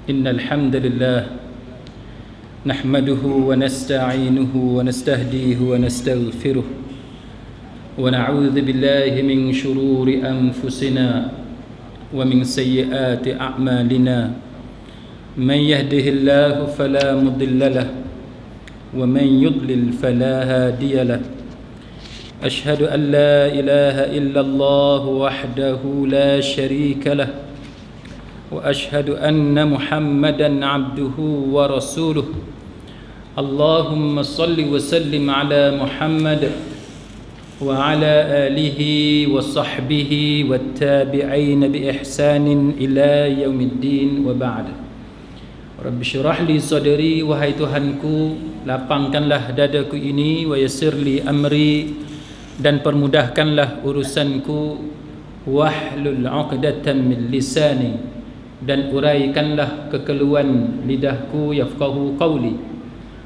إن الحمد لله نحمده ونستعينه ونستهديه ونستغفره ونعوذ بالله من شرور أنفسنا ومن سيئات أعمالنا من يهده الله فلا مضل له ومن يضلل فلا هادي له أشهد أن لا إله إلا الله وحده لا شريك له وأشهد أن محمدا عبده ورسوله اللهم صل وسلم على محمد وعلى آله وصحبه والتابعين بإحسان إلى يوم الدين وبعد رب اشرح لي صدري wahai Tuhanku lapangkanlah dadaku ini wa yassir li amri dan permudahkanlah urusanku wahlul 'uqdatam min lisani dan uraikanlah kekeluhan lidahku yafqahu qawli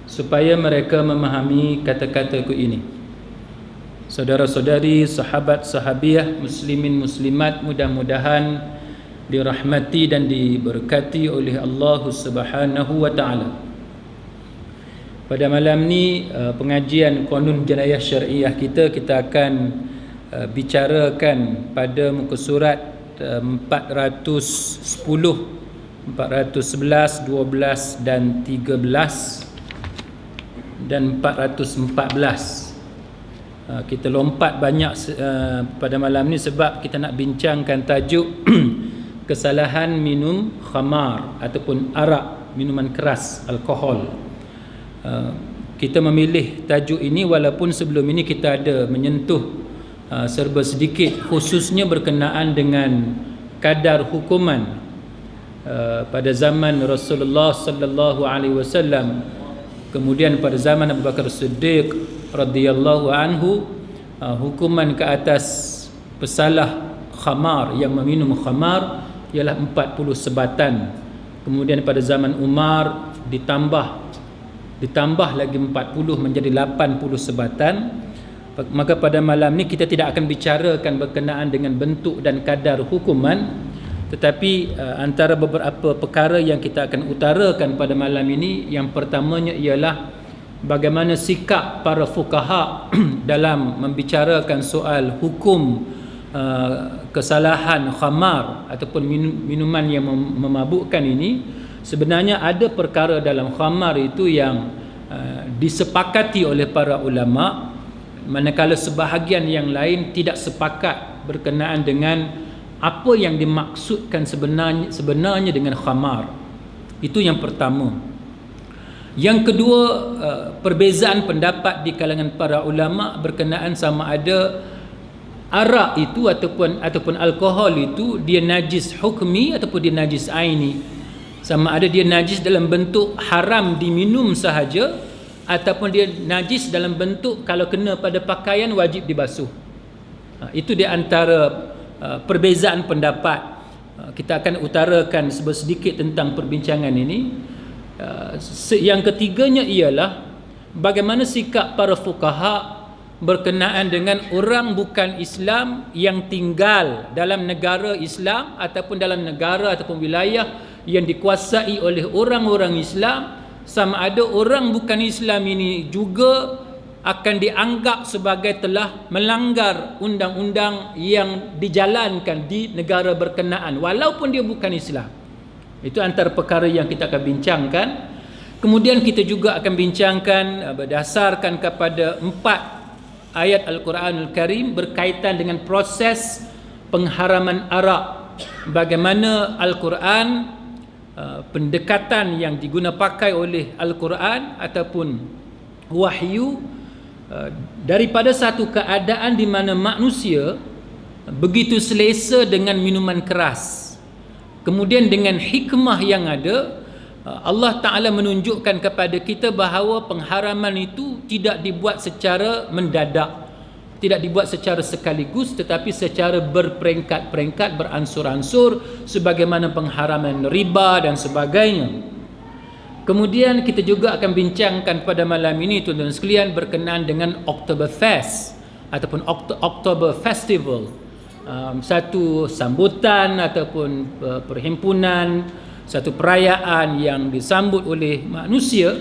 supaya mereka memahami kata-kataku ini. Saudara-saudari, sahabat sahabiah, muslimin muslimat, mudah-mudahan dirahmati dan diberkati oleh Allah Subhanahu wa taala. Pada malam ni pengajian Qanun Jenayah Syariah kita akan bicarakan pada muka surat 410, 411, 12 dan 13 dan 414. Kita lompat banyak pada malam ni sebab kita nak bincangkan tajuk kesalahan minum khamar ataupun arak, minuman keras, alkohol. Kita memilih tajuk ini walaupun sebelum ini kita ada menyentuh serba sedikit khususnya berkenaan dengan kadar hukuman pada zaman Rasulullah sallallahu alaihi wasallam, kemudian pada zaman Abu Bakar Siddiq radhiyallahu anhu, hukuman ke atas pesalah khamar yang meminum khamar ialah 40 sebatan. Kemudian pada zaman Umar ditambah lagi 40 menjadi 80 sebatan. Maka pada malam ni kita tidak akan bicarakan berkenaan dengan bentuk dan kadar hukuman, tetapi antara beberapa perkara yang kita akan utarakan pada malam ini, yang pertamanya ialah bagaimana sikap para fuqaha dalam membicarakan soal hukum kesalahan khamar ataupun minuman yang memabukkan ini. Sebenarnya ada perkara dalam khamar itu yang disepakati oleh para ulama, manakala sebahagian yang lain tidak sepakat berkenaan dengan apa yang dimaksudkan sebenarnya dengan khamar. Itu yang pertama. Yang kedua, perbezaan pendapat di kalangan para ulama berkenaan sama ada arak itu ataupun alkohol itu dia najis hukmi ataupun dia najis aini. Sama ada dia najis dalam bentuk haram diminum sahaja ataupun dia najis dalam bentuk kalau kena pada pakaian wajib dibasuh. Itu di antara perbezaan pendapat. Kita akan utarakan sedikit tentang perbincangan ini. Yang ketiganya ialah bagaimana sikap para fuqaha berkenaan dengan orang bukan Islam yang tinggal dalam negara Islam ataupun dalam negara ataupun wilayah yang dikuasai oleh orang-orang Islam. Sama ada orang bukan Islam ini juga akan dianggap sebagai telah melanggar undang-undang yang dijalankan di negara berkenaan walaupun dia bukan Islam. Itu antara perkara yang kita akan bincangkan. Kemudian kita juga akan bincangkan berdasarkan kepada 4 ayat Al-Quranul Karim berkaitan dengan proses pengharaman arak. Bagaimana Al-Quran, pendekatan yang diguna pakai oleh Al-Quran ataupun wahyu daripada satu keadaan di mana manusia begitu selesa dengan minuman keras, kemudian dengan hikmah yang ada Allah Ta'ala menunjukkan kepada kita bahawa pengharaman itu tidak dibuat secara mendadak, tidak dibuat secara sekaligus, tetapi secara berperingkat-peringkat, beransur-ansur, sebagaimana pengharaman riba dan sebagainya. Kemudian kita juga akan bincangkan pada malam ini tuan-tuan sekalian berkenaan dengan Oktoberfest ataupun Oktober Festival, satu sambutan ataupun perhimpunan satu perayaan yang disambut oleh manusia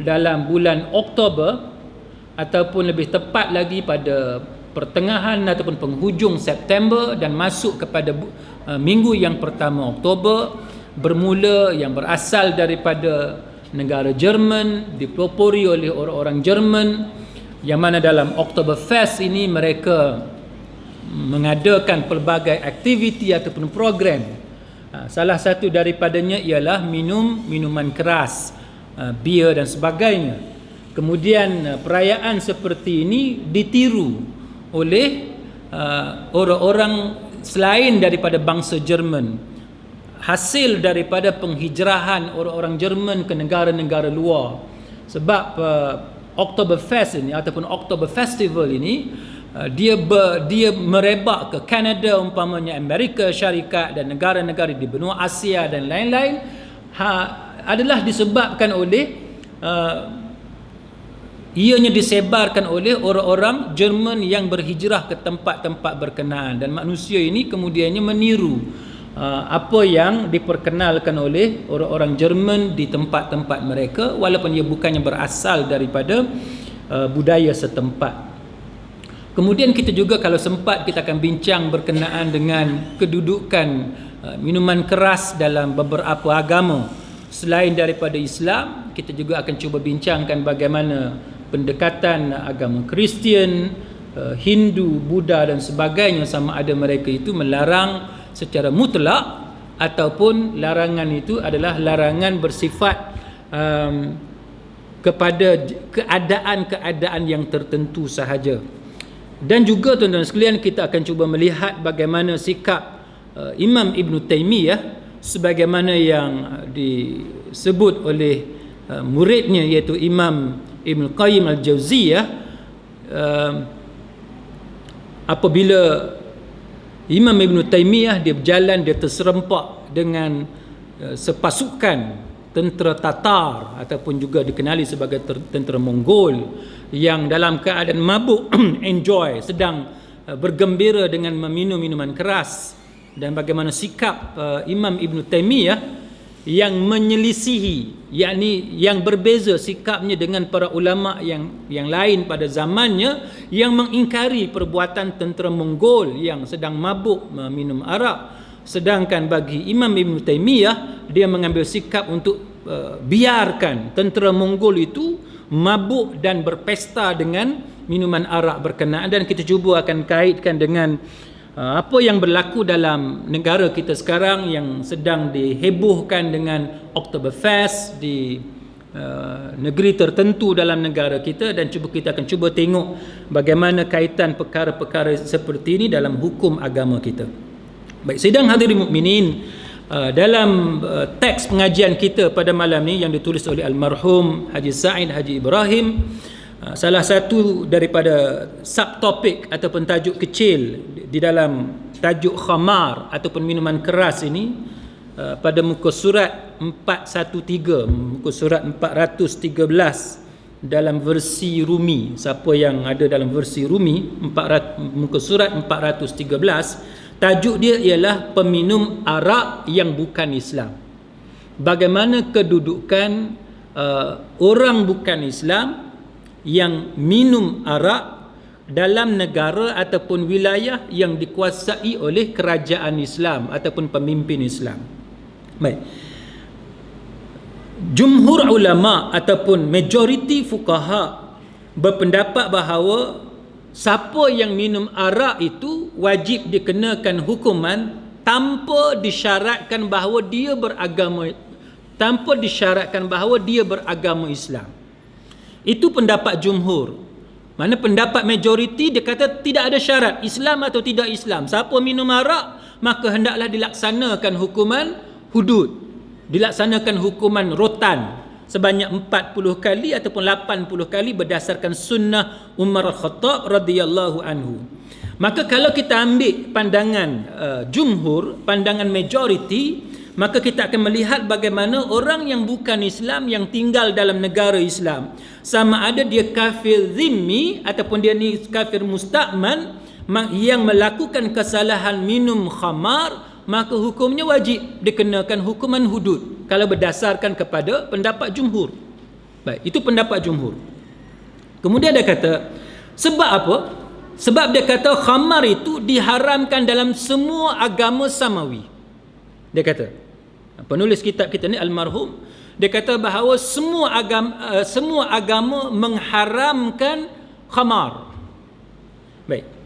dalam bulan Oktober, ataupun lebih tepat lagi pada pertengahan ataupun penghujung September dan masuk kepada minggu yang pertama Oktober, bermula yang berasal daripada negara Jerman, dipelopori oleh orang-orang Jerman, yang mana dalam Oktoberfest ini mereka mengadakan pelbagai aktiviti ataupun program. Salah satu daripadanya ialah minuman keras, bir dan sebagainya. Kemudian perayaan seperti ini ditiru oleh orang-orang selain daripada bangsa Jerman, hasil daripada penghijrahan orang-orang Jerman ke negara-negara luar. Sebab Oktoberfest ini ataupun Oktober Festival ini dia merebak ke Kanada, umpamanya Amerika Syarikat dan negara-negara di benua Asia dan lain-lain, adalah disebabkan oleh ianya disebarkan oleh orang-orang Jerman yang berhijrah ke tempat-tempat berkenaan, dan manusia ini kemudiannya meniru apa yang diperkenalkan oleh orang-orang Jerman di tempat-tempat mereka, walaupun ia bukannya berasal daripada budaya setempat. Kemudian kita juga kalau sempat kita akan bincang berkenaan dengan kedudukan minuman keras dalam beberapa agama selain daripada Islam. Kita juga akan cuba bincangkan bagaimana pendekatan agama Kristian, Hindu, Buddha dan sebagainya, sama ada mereka itu melarang secara mutlak ataupun larangan itu adalah larangan bersifat kepada keadaan-keadaan yang tertentu sahaja. Dan juga tuan-tuan sekalian, kita akan cuba melihat bagaimana sikap Imam Ibn Taymiyah sebagaimana yang disebut oleh muridnya iaitu Imam Ibn Qayyim Al-Jauziyah. Apabila Imam Ibn Taymiyah dia berjalan, dia terserempak dengan sepasukan tentera Tatar ataupun juga dikenali sebagai tentera Mongol yang dalam keadaan mabuk enjoy, sedang bergembira dengan meminum minuman keras, dan bagaimana sikap Imam Ibn Taymiyah yang menyelisihi, yakni yang berbeza sikapnya dengan para ulama yang lain pada zamannya yang mengingkari perbuatan tentera Mongol yang sedang mabuk minum arak. Sedangkan bagi Imam Ibn Taymiyah, dia mengambil sikap untuk biarkan tentera Mongol itu mabuk dan berpesta dengan minuman arak berkenaan. Dan kita cuba akan kaitkan dengan apa yang berlaku dalam negara kita sekarang yang sedang dihebohkan dengan Oktoberfest di negeri tertentu dalam negara kita, dan kita akan cuba tengok bagaimana kaitan perkara-perkara seperti ini dalam hukum agama kita. Baik, sidang hadirin mukminin, dalam teks pengajian kita pada malam ni yang ditulis oleh almarhum Haji Sa'id Haji Ibrahim, salah satu daripada subtopik ataupun tajuk kecil di dalam tajuk khamar ataupun minuman keras ini, pada muka surat 413, muka surat 413 dalam versi Rumi. Siapa yang ada dalam versi Rumi, muka surat 413, tajuk dia ialah peminum arak yang bukan Islam. Bagaimana kedudukan orang bukan Islam yang minum arak dalam negara ataupun wilayah yang dikuasai oleh kerajaan Islam ataupun pemimpin Islam. Baik. Jumhur ulama ataupun majoriti fuqaha berpendapat bahawa siapa yang minum arak itu wajib dikenakan hukuman tanpa disyaratkan bahawa dia beragama Islam. Itu pendapat jumhur. Mana pendapat majoriti dia kata tidak ada syarat Islam atau tidak Islam. Siapa minum arak maka hendaklah dilaksanakan hukuman hudud, dilaksanakan hukuman rotan sebanyak 40 kali ataupun 80 kali berdasarkan sunnah Umar Al-Khattab radhiyallahu anhu. Maka kalau kita ambil pandangan jumhur, pandangan majoriti, maka kita akan melihat bagaimana orang yang bukan Islam yang tinggal dalam negara Islam, sama ada dia kafir zimmi ataupun dia ni kafir musta'man, yang melakukan kesalahan minum khamar, maka hukumnya wajib dikenakan hukuman hudud kalau berdasarkan kepada pendapat jumhur. Baik, itu pendapat jumhur. Kemudian dia kata, sebab apa? Sebab dia kata khamar itu diharamkan dalam semua agama samawi. Dia kata, penulis kitab kita ni almarhum, dia kata bahawa semua agama mengharamkan khamar. Baik.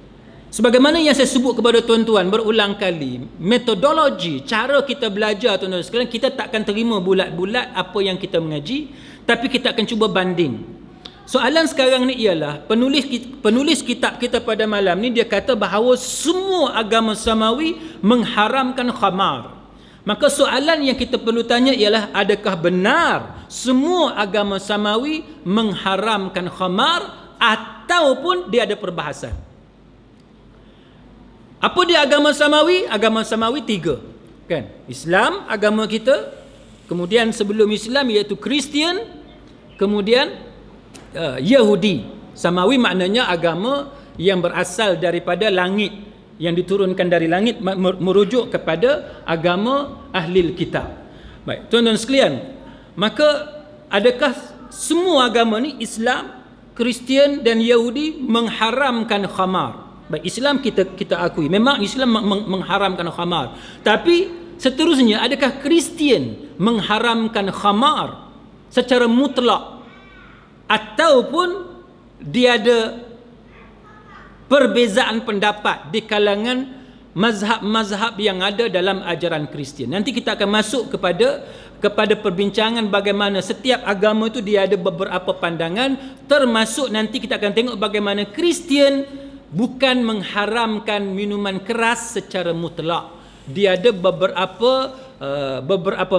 Sebagaimana yang saya sebut kepada tuan-tuan berulang kali, metodologi, cara kita belajar tuan-tuan sekalian, kita takkan terima bulat-bulat apa yang kita mengaji, tapi kita akan cuba banding. Soalan sekarang ni ialah penulis kitab kita pada malam ni dia kata bahawa semua agama samawi mengharamkan khamar. Maka soalan yang kita perlu tanya ialah, adakah benar semua agama samawi mengharamkan khamar ataupun dia ada perbahasan? Apa dia agama samawi? Agama samawi 3, kan? Islam agama kita, kemudian sebelum Islam iaitu Kristian, kemudian Yahudi. Samawi maknanya agama yang berasal daripada langit, yang diturunkan dari langit, merujuk kepada agama ahli kitab. Baik, tuan-tuan sekalian, maka adakah semua agama ni, Islam, Kristian dan Yahudi, mengharamkan khamar? Baik, Islam kita akui memang Islam mengharamkan khamar. Tapi seterusnya, adakah Kristian mengharamkan khamar secara mutlak ataupun dia ada perbezaan pendapat di kalangan mazhab-mazhab yang ada dalam ajaran Kristian? Nanti kita akan masuk kepada perbincangan bagaimana setiap agama itu dia ada beberapa pandangan, termasuk nanti kita akan tengok bagaimana Kristian bukan mengharamkan minuman keras secara mutlak. Dia ada beberapa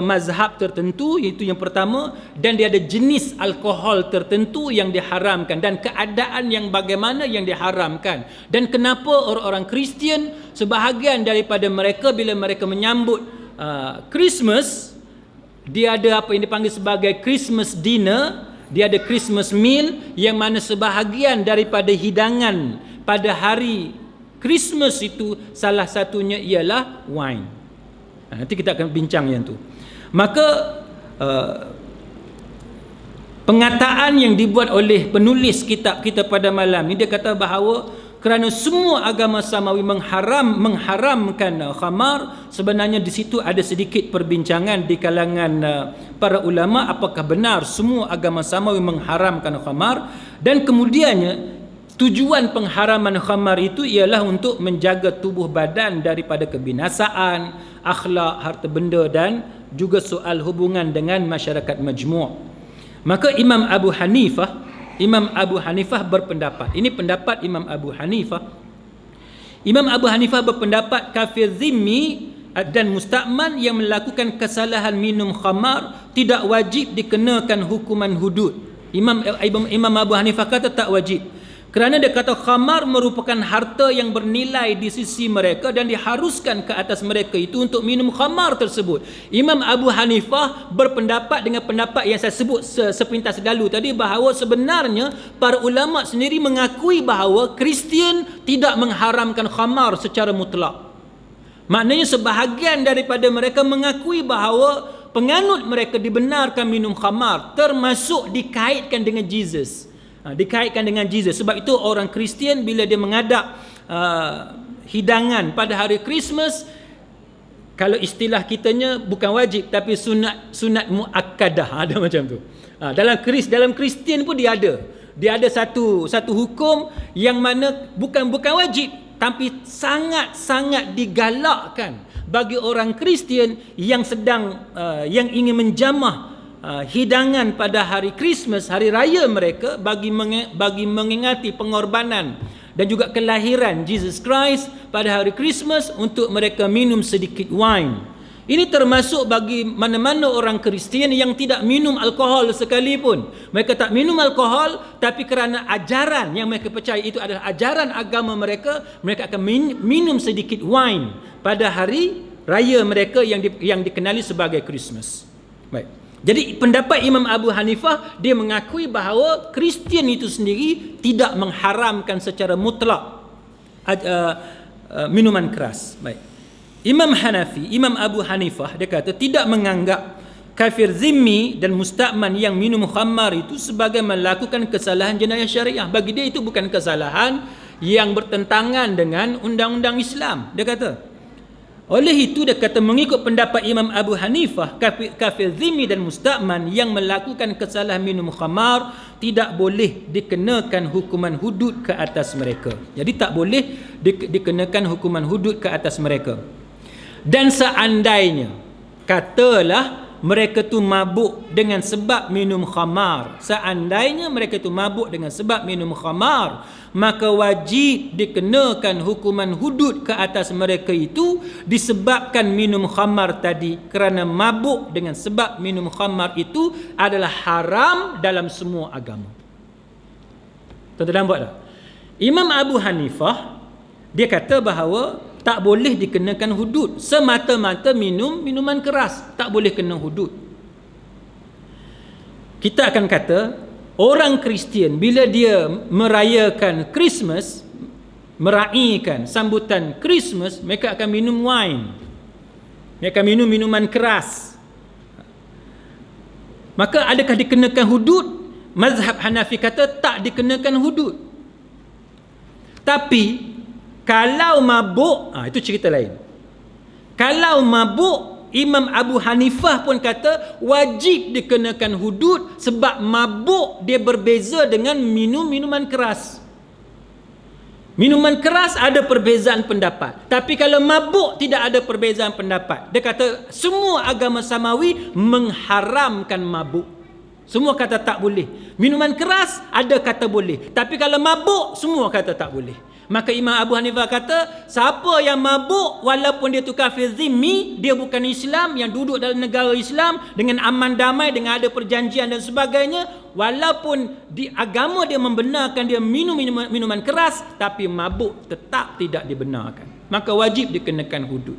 mazhab tertentu, iaitu yang pertama, dan dia ada jenis alkohol tertentu yang diharamkan dan keadaan yang bagaimana yang diharamkan. Dan kenapa orang-orang Kristian, sebahagian daripada mereka bila mereka menyambut Christmas, dia ada apa yang dipanggil sebagai Christmas dinner, dia ada Christmas meal, yang mana sebahagian daripada hidangan pada hari Christmas itu salah satunya ialah wine. Nanti kita akan bincang yang tu. Maka pengataan yang dibuat oleh penulis kitab kita pada malam ni, dia kata bahawa kerana semua agama samawi mengharamkan khamar, sebenarnya di situ ada sedikit perbincangan di kalangan para ulama, apakah benar semua agama samawi mengharamkan khamar. Dan kemudiannya, tujuan pengharaman khamar itu ialah untuk menjaga tubuh badan daripada kebinasaan, akhlak, harta benda dan juga soal hubungan dengan masyarakat majmu'. Maka Imam Abu Hanifah berpendapat, ini pendapat Imam Abu Hanifah. Imam Abu Hanifah berpendapat kafir zimmi dan musta'man yang melakukan kesalahan minum khamar tidak wajib dikenakan hukuman hudud. Imam Abu Hanifah kata tak wajib. Kerana dia kata khamar merupakan harta yang bernilai di sisi mereka dan diharuskan ke atas mereka itu untuk minum khamar tersebut. Imam Abu Hanifah berpendapat dengan pendapat yang saya sebut sepintas lalu tadi, bahawa sebenarnya para ulama sendiri mengakui bahawa Kristian tidak mengharamkan khamar secara mutlak. Maknanya sebahagian daripada mereka mengakui bahawa penganut mereka dibenarkan minum khamar, termasuk dikaitkan dengan Jesus. Dikaitkan dengan Jesus. Sebab itu orang Kristian bila dia mengadap hidangan pada hari Christmas, kalau istilah kitanya bukan wajib tapi sunat muakkadah, ada macam tu. Dalam Kristian pun dia ada satu hukum yang mana bukan wajib tapi sangat-sangat digalakkan bagi orang Kristian yang yang ingin menjamah hidangan pada hari Christmas, hari raya mereka, bagi mengingati pengorbanan dan juga kelahiran Jesus Christ pada hari Christmas, untuk mereka minum sedikit wine. Ini termasuk bagi mana-mana orang Kristian yang tidak minum alkohol sekalipun. Mereka tak minum alkohol, tapi kerana ajaran yang mereka percaya itu adalah ajaran agama mereka, mereka akan minum sedikit wine pada hari raya mereka yang dikenali sebagai Christmas. Baik. Jadi pendapat Imam Abu Hanifah, dia mengakui bahawa Kristian itu sendiri tidak mengharamkan secara mutlak minuman keras. Baik. Imam Hanafi, Imam Abu Hanifah, dia kata tidak menganggap kafir zimmi dan musta'man yang minum khamar itu sebagai melakukan kesalahan jenayah syariah. Bagi dia itu bukan kesalahan yang bertentangan dengan undang-undang Islam. Dia kata, oleh itu dia kata mengikut pendapat Imam Abu Hanifah, kafir zimmi dan musta'man yang melakukan kesalahan minum khamar tidak boleh dikenakan hukuman hudud ke atas mereka. Jadi tak boleh dikenakan hukuman hudud ke atas mereka. Dan seandainya katalah mereka tu mabuk dengan sebab minum khamar, seandainya mereka tu mabuk dengan sebab minum khamar, maka wajib dikenakan hukuman hudud ke atas mereka itu disebabkan minum khamar tadi, kerana mabuk dengan sebab minum khamar itu adalah haram dalam semua agama. Tuan-tuan nampak tak? Imam Abu Hanifah dia kata bahawa tak boleh dikenakan hudud semata-mata minuman keras, tak boleh kena hudud. Kita akan kata orang Kristian bila dia merayakan Christmas, meraihkan sambutan Christmas, mereka akan minum wine, mereka minum minuman keras. Maka adakah dikenakan hudud? Mazhab Hanafi kata tak dikenakan hudud. Tapi kalau mabuk, itu cerita lain. Kalau mabuk, Imam Abu Hanifah pun kata wajib dikenakan hudud sebab mabuk dia berbeza dengan minuman keras. Minuman keras ada perbezaan pendapat. Tapi kalau mabuk tidak ada perbezaan pendapat. Dia kata semua agama samawi mengharamkan mabuk. Semua kata tak boleh. Minuman keras ada kata boleh. Tapi kalau mabuk semua kata tak boleh. Maka Imam Abu Hanifah kata siapa yang mabuk walaupun dia tu kafir zimmi, dia bukan Islam, yang duduk dalam negara Islam dengan aman damai, dengan ada perjanjian dan sebagainya, walaupun di agama dia membenarkan dia minum minuman keras, tapi mabuk tetap tidak dibenarkan, maka wajib dikenakan hudud.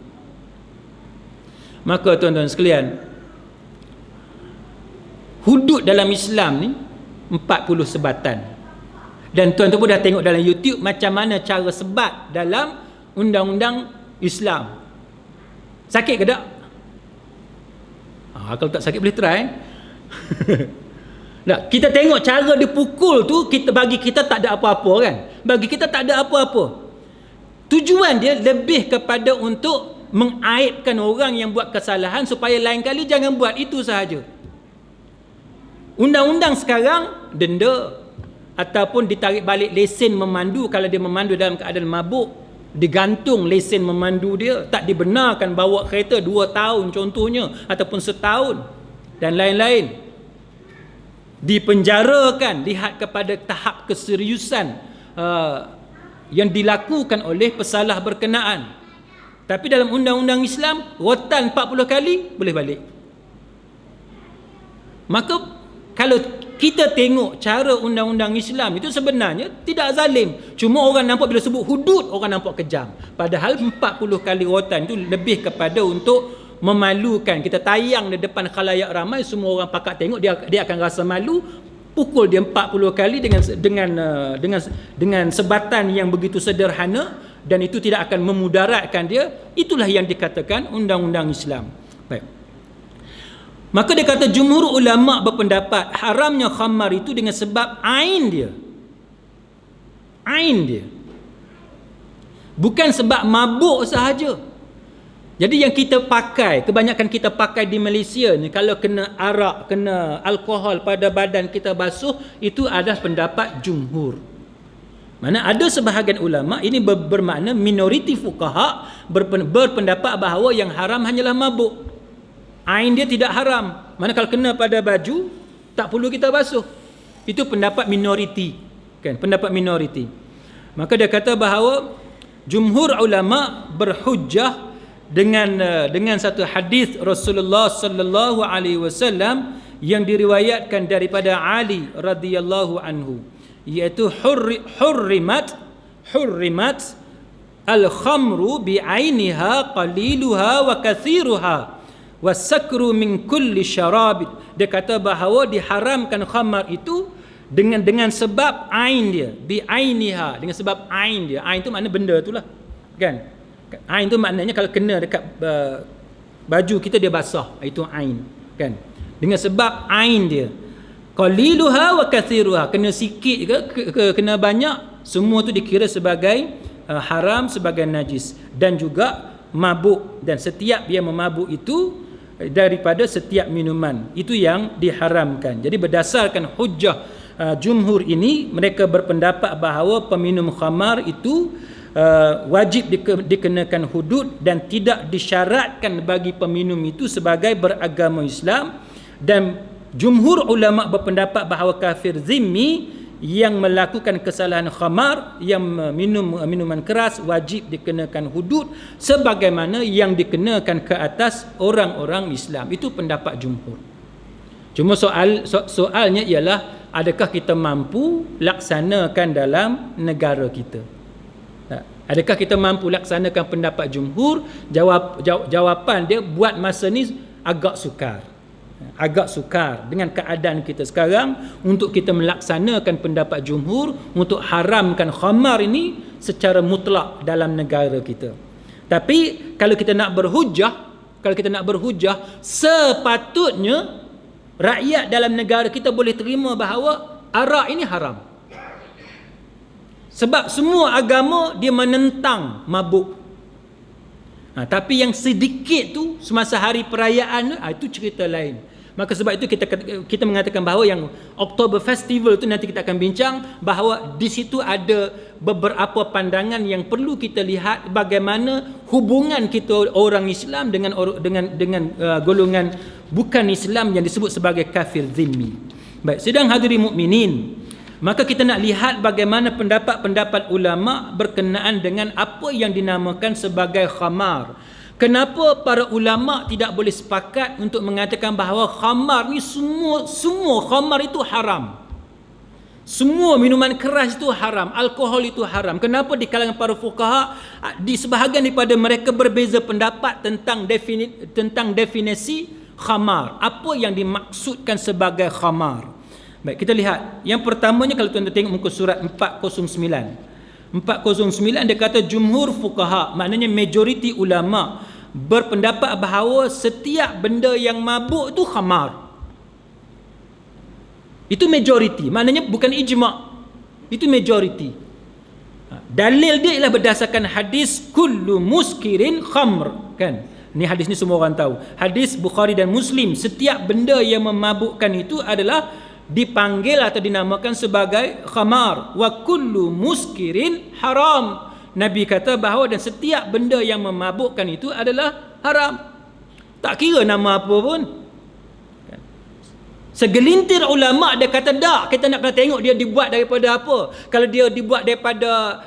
Maka tuan-tuan sekalian, hudud dalam Islam ni 40 sebatan. Dan tuan-tuan pun dah tengok dalam YouTube macam mana cara sebat dalam undang-undang Islam. Sakit ke tak? Kalau tak sakit boleh try. Nah, kita tengok cara dia pukul tu, bagi kita tak ada apa-apa kan? Bagi kita tak ada apa-apa. Tujuan dia lebih kepada untuk mengaibkan orang yang buat kesalahan supaya lain kali jangan buat itu sahaja. Undang-undang sekarang denda ataupun ditarik balik lesen memandu kalau dia memandu dalam keadaan mabuk, digantung lesen memandu dia, tak dibenarkan bawa kereta 2 tahun contohnya ataupun setahun dan lain-lain. Dipenjarakan, lihat kepada tahap keseriusan yang dilakukan oleh pesalah berkenaan. Tapi dalam undang-undang Islam, rotan 40 kali boleh balik. Maka kalau kita tengok cara undang-undang Islam itu sebenarnya tidak zalim. Cuma orang nampak bila sebut hudud, orang nampak kejam. Padahal 40 kali rotan itu lebih kepada untuk memalukan. Kita tayang di depan khalayak ramai, semua orang pakat tengok, dia akan rasa malu. Pukul dia 40 kali dengan sebatan yang begitu sederhana, dan itu tidak akan memudaratkan dia. Itulah yang dikatakan undang-undang Islam. Baik. Maka dia kata jumhur ulama berpendapat haramnya khamar itu dengan sebab ain dia. Ain dia. Bukan sebab mabuk sahaja. Jadi yang kita pakai, kebanyakan kita pakai di Malaysia ni, kalau kena arak, kena alkohol pada badan kita basuh, itu adalah pendapat jumhur. Mana ada sebahagian ulama, ini bermakna minoriti fuqaha berpendapat bahawa yang haram hanyalah mabuk. Ain dia tidak haram. Mana kalau kena pada baju, tak perlu kita basuh. Itu pendapat minoriti, kan? Pendapat minoriti. Maka dia kata bahawa jumhur ulama berhujjah dengan satu hadis Rasulullah sallallahu alaihi wasallam yang diriwayatkan daripada Ali radhiyallahu anhu, iaitu hurrimat al-khamru bi'ainiha qaliluha wa kathiruha wasakru min kulli syarab. Dia kata bahawa diharamkan khamar itu dengan sebab ain dia, bi ainiha, dengan sebab ain dia. Ain tu makna benda itulah, kan? Ain tu maknanya kalau kena dekat baju kita dia basah, itu ain, kan? Dengan sebab ain dia qaliluha wa kathiruha, kena sikit ke kena banyak, semua tu dikira sebagai haram, sebagai najis. Dan juga mabuk, dan setiap yang memabuk itu daripada setiap minuman, itu yang diharamkan. Jadi berdasarkan hujjah jumhur ini, mereka berpendapat bahawa peminum khamar itu wajib dikenakan hudud dan tidak disyaratkan bagi peminum itu sebagai beragama Islam. Dan jumhur ulama berpendapat bahawa kafir zimmi yang melakukan kesalahan khamar, yang minum minuman keras, wajib dikenakan hudud sebagaimana yang dikenakan ke atas orang-orang Islam. Itu pendapat jumhur. Cuma soalnya ialah, adakah kita mampu laksanakan dalam negara kita? Adakah kita mampu laksanakan pendapat jumhur? Jawapan dia buat masa ni agak sukar dengan keadaan kita sekarang untuk kita melaksanakan pendapat jumhur untuk haramkan khamar ini secara mutlak dalam negara kita. Tapi kalau kita nak berhujah, sepatutnya rakyat dalam negara kita boleh terima bahawa arak ini haram. Sebab semua agama dia menentang mabuk. Tapi yang sedikit tu semasa hari perayaan itu cerita lain. Maka sebab itu kita mengatakan bahawa yang Oktober Festival tu nanti kita akan bincang bahawa di situ ada beberapa pandangan yang perlu kita lihat bagaimana hubungan kita orang Islam dengan golongan bukan Islam yang disebut sebagai kafir zimmi. Baik, sedang hadirin mukminin, maka kita nak lihat bagaimana pendapat-pendapat ulama berkenaan dengan apa yang dinamakan sebagai khamar. Kenapa para ulama tidak boleh sepakat untuk mengatakan bahawa khamar ni semua khamar itu haram. Semua minuman keras itu haram, alkohol itu haram. Kenapa di kalangan para fuqaha di sebahagian daripada mereka berbeza pendapat tentang definisi khamar. Apa yang dimaksudkan sebagai khamar? Baik, kita lihat. Yang pertamanya kalau tuan-tuan tengok muka surat 409. 409 dia kata jumhur fuqaha, maknanya majoriti ulama berpendapat bahawa setiap benda yang mabuk tu khamar. Itu majoriti, maknanya bukan ijma'. Itu majoriti. Dalil dia ialah berdasarkan hadis kullu muskirin khamr, kan? Ni hadis ni semua orang tahu. Hadis Bukhari dan Muslim, setiap benda yang memabukkan itu adalah dipanggil atau dinamakan sebagai khamar. Wa kullu muskirin haram. Nabi kata bahawa dan setiap benda yang memabukkan itu adalah haram. Tak kira nama apa pun. Segelintir ulama dia kata tak, kita nak kena tengok dia dibuat daripada apa. Kalau dia dibuat daripada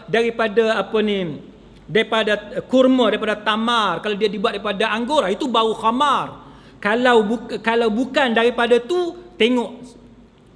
apa ni, daripada kurma, daripada tamar, kalau dia dibuat daripada anggur, itu bau khamar. Kalau bukan daripada tu, tengok.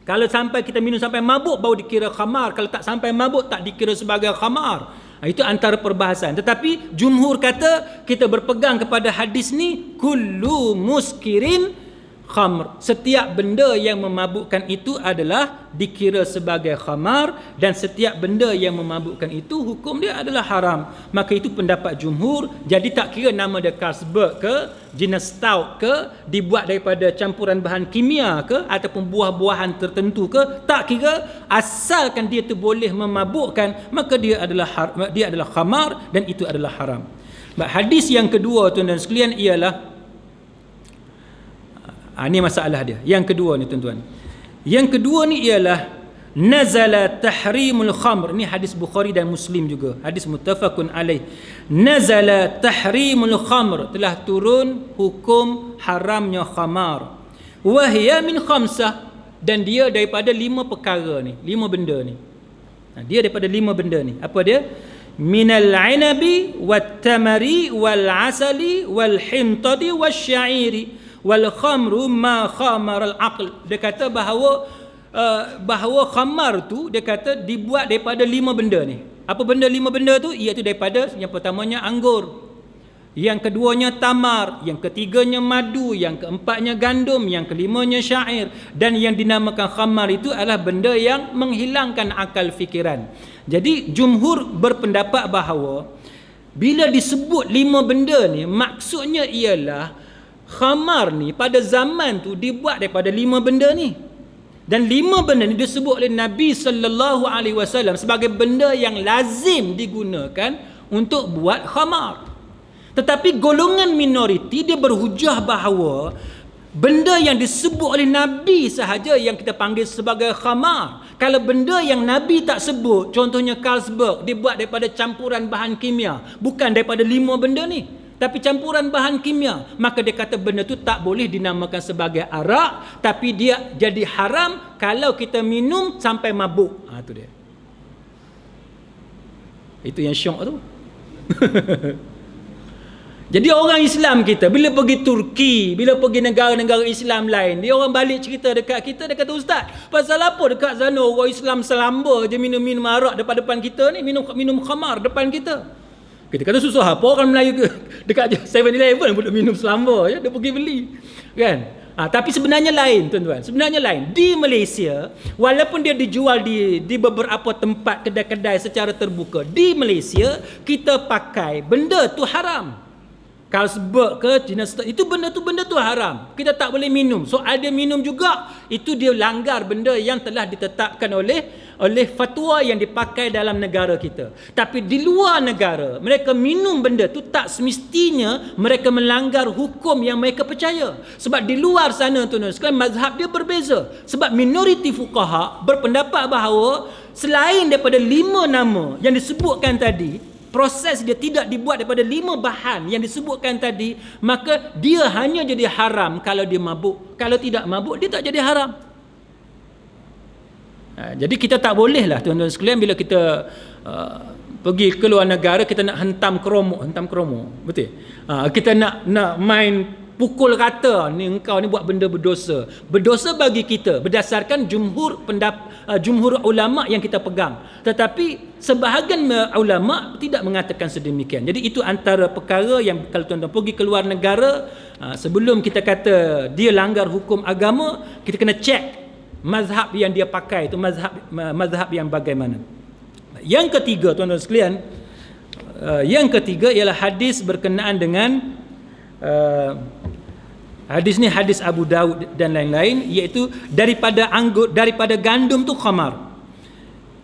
Kalau sampai kita minum sampai mabuk baru dikira khamar, kalau tak sampai mabuk tak dikira sebagai khamar. Itu antara perbahasan. Tetapi jumhur kata kita berpegang kepada hadis ni kullu muskirin khamr. Setiap benda yang memabukkan itu adalah dikira sebagai khamar, dan setiap benda yang memabukkan itu hukum dia adalah haram. Maka itu pendapat jumhur. Jadi tak kira nama dia Carlsberg ke, jenis stout ke, dibuat daripada campuran bahan kimia ke, ataupun buah-buahan tertentu ke, tak kira, asalkan dia tu boleh memabukkan, maka dia adalah khamar dan itu adalah haram. Hadis yang kedua tuan-tuan sekalian ialah ini masalah dia. Yang kedua ni tuan-tuan. Yang kedua ni ialah nazala tahrimul khamr. Ini hadis Bukhari dan Muslim juga. Hadis muttafaqun alaih. Nazala tahrimul khamr. Telah turun hukum haramnya khamar. Wa hiya min khamsah. Dan dia daripada 5 perkara ni. 5 benda ni. Dia daripada 5 benda ni. Apa dia? Minal inabi wat tamari wal asali wal hintadi wasya'iri wal khamru ma khamar al aql. Dia kata bahawa khamar tu dia kata dibuat daripada 5 benda ni. Apa benda 5 benda tu? Iaitu daripada yang pertamanya anggur, yang keduanya tamar, yang ketiganya madu, yang keempatnya gandum, yang kelimanya syair, dan yang dinamakan khamar itu adalah benda yang menghilangkan akal fikiran. Jadi jumhur berpendapat bahawa Bila disebut 5 benda ni, maksudnya ialah khamar ni pada zaman tu dibuat daripada 5 benda ni. Dan 5 benda ni disebut oleh Nabi sallallahu alaihi wasallam sebagai benda yang lazim digunakan untuk buat khamar. Tetapi golongan minoriti dia berhujah bahawa benda yang disebut oleh Nabi sahaja yang kita panggil sebagai khamar. Kalau benda yang Nabi tak sebut, contohnya Carlsberg, dibuat daripada campuran bahan kimia, bukan daripada 5 benda ni, tapi campuran bahan kimia, maka dia kata benda tu tak boleh dinamakan sebagai arak, tapi dia jadi haram kalau kita minum sampai mabuk. Tu dia. Itu yang syok tu. Jadi orang Islam kita bila pergi Turki, bila pergi negara-negara Islam lain, dia orang balik cerita dekat kita, dia kata, "Ustaz, pasal apa dekat sana orang Islam selamba je minum-minum arak depan kita ni, minum khamar depan kita?" Kita kata, susah apa orang Melayu dekat 7-Eleven pun minum selamba je, dia pergi beli. Kan? Tapi sebenarnya lain, tuan-tuan. Sebenarnya lain. Di Malaysia, walaupun dia dijual di beberapa tempat kedai-kedai secara terbuka, di Malaysia kita pakai benda tu haram. Carlsberg ke Cina Star, itu benda tu haram. Kita tak boleh minum. So ada minum juga, itu dia langgar benda yang telah ditetapkan oleh fatwa yang dipakai dalam negara kita. Tapi di luar negara, mereka minum benda tu tak semestinya mereka melanggar hukum yang mereka percaya. Sebab di luar sana tuan-tuan sekalian, mazhab dia berbeza. Sebab minoriti fuqaha berpendapat bahawa selain daripada 5 nama yang disebutkan tadi, proses dia tidak dibuat daripada 5 bahan yang disebutkan tadi, maka dia hanya jadi haram kalau dia mabuk. Kalau tidak mabuk, dia tak jadi haram. Jadi kita tak boleh lah tuan-tuan sekalian, bila kita pergi ke luar negara, kita nak hentam kromo, betul? Kita nak main pukul rata, ni engkau ni buat benda berdosa. Berdosa bagi kita berdasarkan jumhur ulama yang kita pegang. Tetapi sebahagian ulama tidak mengatakan sedemikian. Jadi itu antara perkara yang kalau tuan-tuan pergi ke luar negara, sebelum kita kata dia langgar hukum agama, kita kena cek mazhab yang dia pakai itu mazhab yang bagaimana. Yang ketiga tuan-tuan sekalian, ialah hadis berkenaan dengan hadis ni hadis Abu Daud dan lain-lain, iaitu daripada gandum tu khamar.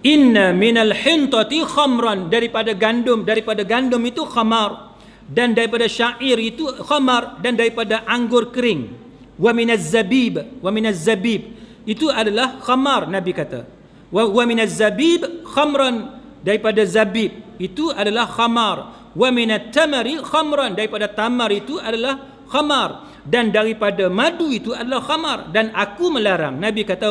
Inna minal hintati khamran, daripada gandum itu khamar, dan daripada syair itu khamar, dan daripada anggur kering. Wa minaz zabib itu adalah khamar, Nabi kata. Wa minaz zabib khamran, daripada zabib itu adalah khamar. Wa minat tamari khamran, daripada tamar itu adalah khamar, dan daripada madu itu adalah khamar. Dan aku melarang, Nabi kata,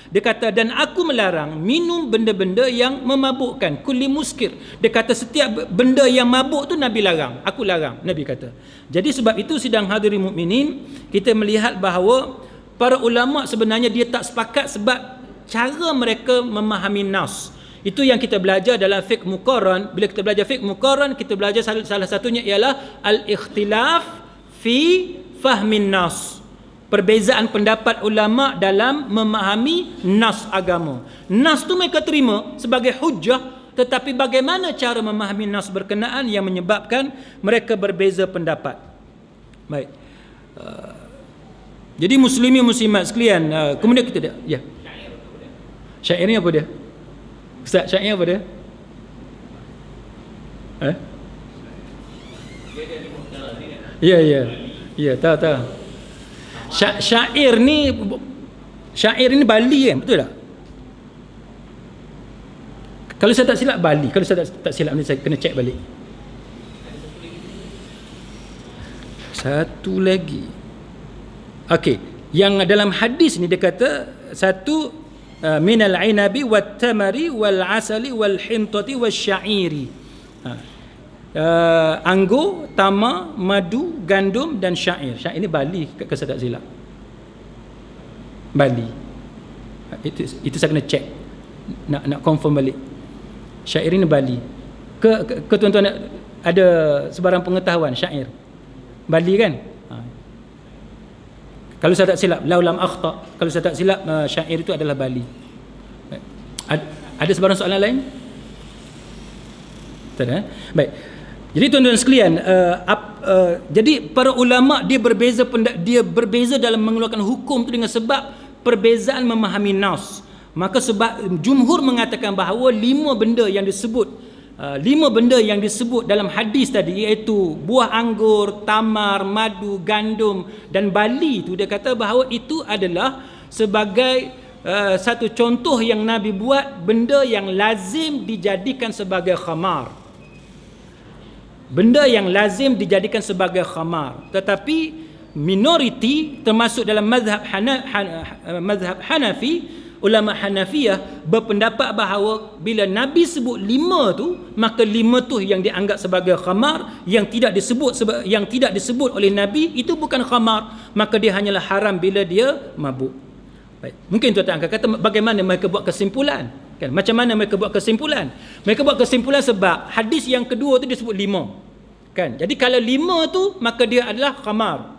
dia kata, dan aku melarang minum benda-benda yang memabukkan, kulli muskir. Dia kata setiap benda yang mabuk tu Nabi larang, aku larang, Nabi kata. Jadi sebab itu sidang hadirin mukminin, kita melihat bahawa para ulama sebenarnya dia tak sepakat sebab cara mereka memahami nas. Itu yang kita belajar dalam fiqh muqarran. Bila kita belajar fiqh muqarran, kita belajar salah satunya ialah al-ikhtilaf fi fahmin nas. Perbezaan pendapat ulama dalam memahami nas agama. Nas tu mereka terima sebagai hujjah, tetapi bagaimana cara memahami nas berkenaan yang menyebabkan mereka berbeza pendapat. Baik. Jadi muslimin muslimat sekalian, kemudian kita ya. Syair ni apa dia? Ustaz, syair apa dia? Ya, tahu. Syair ni Bali kan, betul tak? Kalau saya tak silap Bali, kalau saya tak silap ni saya kena cek balik. Satu lagi. Okey, yang dalam hadis ni dia kata satu minal inabi wat tamari wal asali wal hintati wasyairi. Anggur, tamar, madu, gandum dan syair. Syair ni Bali kalau saya tak silap. Bali. Itu saya kena cek. Nak confirm balik. Syair ini Bali. Ke tuan-tuan ada sebarang pengetahuan syair Bali kan? Kalau saya tak silap, laulam akhta, kalau saya tak silap syair itu adalah Bali. Ada sebarang soalan lain? Tak ada. Baik. Jadi tuan-tuan sekalian, jadi para ulama dia berbeza dalam mengeluarkan hukum tu dengan sebab perbezaan memahami nas. Maka sebab jumhur mengatakan bahawa 5 benda yang disebut dalam hadis tadi, iaitu buah anggur, tamar, madu, gandum dan bali tu, dia kata bahawa itu adalah sebagai satu contoh yang Nabi buat, benda yang lazim dijadikan sebagai khamar. Benda yang lazim dijadikan sebagai khamar. Tetapi minoriti termasuk dalam mazhab Hanafi, ulama Hanafiyah berpendapat bahawa bila Nabi sebut 5 tu, maka 5 tu yang dianggap sebagai khamar, yang tidak disebut oleh Nabi itu bukan khamar, maka dia hanyalah haram bila dia mabuk. Baik. Mungkin tuan-tuan akan kata bagaimana mereka buat kesimpulan? Kan? Macam mana mereka buat kesimpulan? Mereka buat kesimpulan sebab hadis yang kedua tu disebut 5. Kan? Jadi kalau 5 tu maka dia adalah khamar.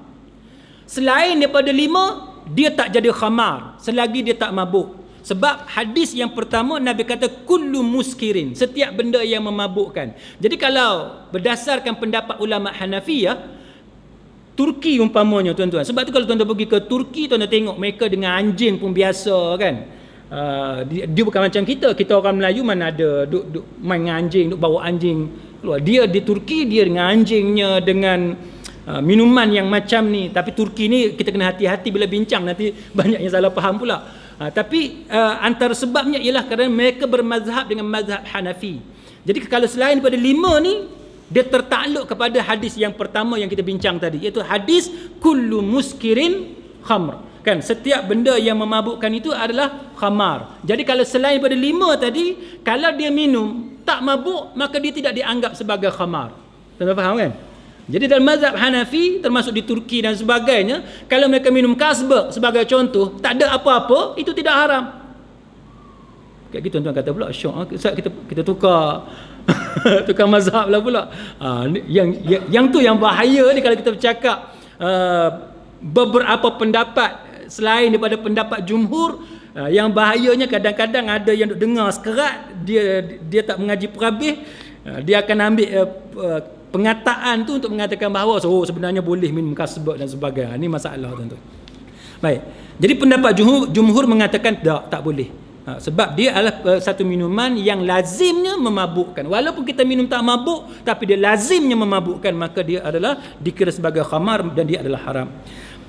Selain daripada 5 dia tak jadi khamar selagi dia tak mabuk. Sebab hadis yang pertama Nabi kata kullu muskirin, setiap benda yang memabukkan. Jadi kalau berdasarkan pendapat ulama Hanafiyah, Turki umpamanya tuan-tuan, sebab tu kalau tuan-tuan pergi ke Turki, tuan-tuan tengok mereka dengan anjing pun biasa kan. Dia bukan macam kita orang Melayu mana ada duk main dengan anjing, duk bawa anjing keluar. Dia di Turki dia dengan anjingnya, dengan minuman yang macam ni. Tapi Turki ni kita kena hati-hati bila bincang, nanti banyak yang salah faham pula. Tapi antara sebabnya ialah kerana mereka bermazhab dengan mazhab Hanafi. Jadi kalau selain daripada 5 ni, dia tertakluk kepada hadis yang pertama yang kita bincang tadi, iaitu hadis kullu muskirin khamr. Kan, setiap benda yang memabukkan itu adalah khamar. Jadi kalau selain daripada 5 tadi, kalau dia minum tak mabuk, maka dia tidak dianggap sebagai khamar. Tuan-tuan faham kan? Jadi dalam mazhab Hanafi, termasuk di Turki dan sebagainya, kalau mereka minum kasbek sebagai contoh, tak ada apa-apa, itu tidak haram. Kayak gitu tuan-tuan kata pula, syok, kita tukar tukar mazhab lah pula. Yang tu yang bahaya ni kalau kita bercakap beberapa pendapat selain daripada pendapat jumhur. Yang bahayanya kadang-kadang ada yang dengar sekerat, dia tak mengaji perhabis, dia akan ambil pengataan tu untuk mengatakan bahawa sebenarnya boleh minum kasbek dan sebagainya. Ini masalah tuan-tuan. Baik. Jadi pendapat jumhur mengatakan tak boleh. Sebab dia adalah satu minuman yang lazimnya memabukkan. Walaupun kita minum tak mabuk, tapi dia lazimnya memabukkan, maka dia adalah dikira sebagai khamar dan dia adalah haram.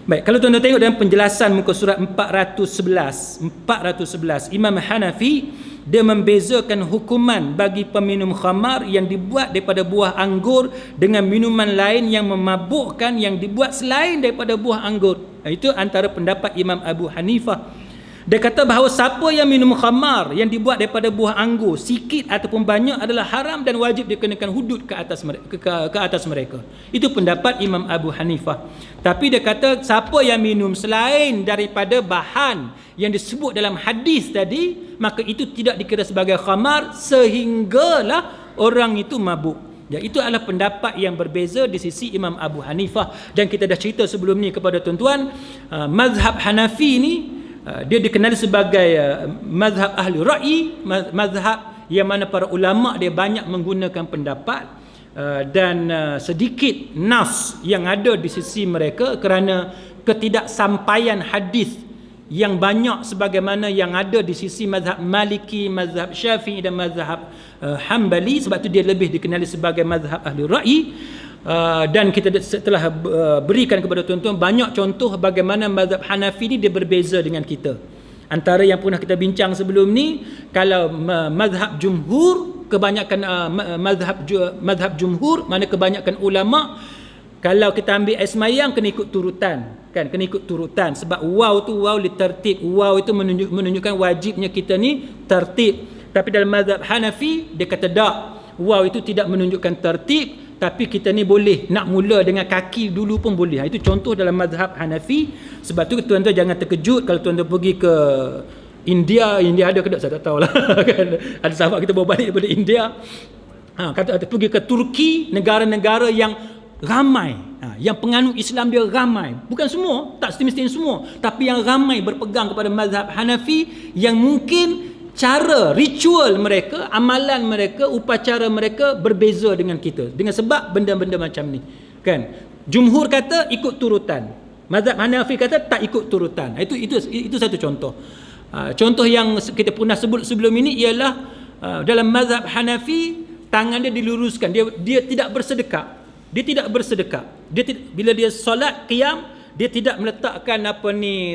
Baik, kalau tuan-tuan tengok dalam penjelasan muka surat 411, Imam Hanafi dia membezakan hukuman bagi peminum khamar yang dibuat daripada buah anggur dengan minuman lain yang memabukkan yang dibuat selain daripada buah anggur. Itu antara pendapat Imam Abu Hanifah. Dia kata bahawa siapa yang minum khamar yang dibuat daripada buah anggur sikit ataupun banyak adalah haram dan wajib dikenakan hudud ke atas mereka. Itu pendapat Imam Abu Hanifah. Tapi dia kata siapa yang minum selain daripada bahan yang disebut dalam hadis tadi, maka itu tidak dikira sebagai khamar sehinggalah orang itu mabuk. Ya, itu adalah pendapat yang berbeza di sisi Imam Abu Hanifah. Dan kita dah cerita sebelum ni kepada tuan-tuan, mazhab Hanafi ni dia dikenali sebagai mazhab ahli ra'i, mazhab yang mana para ulama dia banyak menggunakan pendapat dan sedikit nas yang ada di sisi mereka kerana ketidaksampaian hadis yang banyak sebagaimana yang ada di sisi mazhab Maliki, mazhab Syafi'i dan mazhab Hambali. Sebab tu dia lebih dikenali sebagai mazhab ahli ra'i. Dan kita telah berikan kepada tuan-tuan banyak contoh bagaimana mazhab Hanafi ni dia berbeza dengan kita. Antara yang pernah kita bincang sebelum ni, kalau mazhab jumhur, kebanyakan mazhab jumhur, mana kebanyakan ulama, kalau kita ambil air semayang kena ikut turutan, kan, kena ikut turutan. Sebab waw tu waw li tertib, waw itu menunjukkan wajibnya kita ni tertib. Tapi dalam mazhab Hanafi dia kata tak, waw itu tidak menunjukkan tertib, tapi kita ni boleh nak mula dengan kaki dulu pun boleh. Itu contoh dalam mazhab Hanafi. Sebab tu tuan-tuan jangan terkejut kalau tuan-tuan pergi ke India ada ke tak saya tak tahulah. Kan ada sahabat kita bawa balik daripada India. Kata pergi ke Turki, negara-negara yang ramai, yang penganut Islam dia ramai. Bukan semua, tak semestinya semua, tapi yang ramai berpegang kepada mazhab Hanafi, yang mungkin cara, ritual mereka, amalan mereka, upacara mereka berbeza dengan kita. Dengan sebab benda-benda macam ni. Kan? Jumhur kata ikut turutan. Mazhab Hanafi kata tak ikut turutan. Itu satu contoh. Contoh yang kita pernah sebut sebelum ini ialah dalam mazhab Hanafi tangan dia diluruskan. Dia tidak bersedekap. Bila dia solat qiyam, dia tidak meletakkan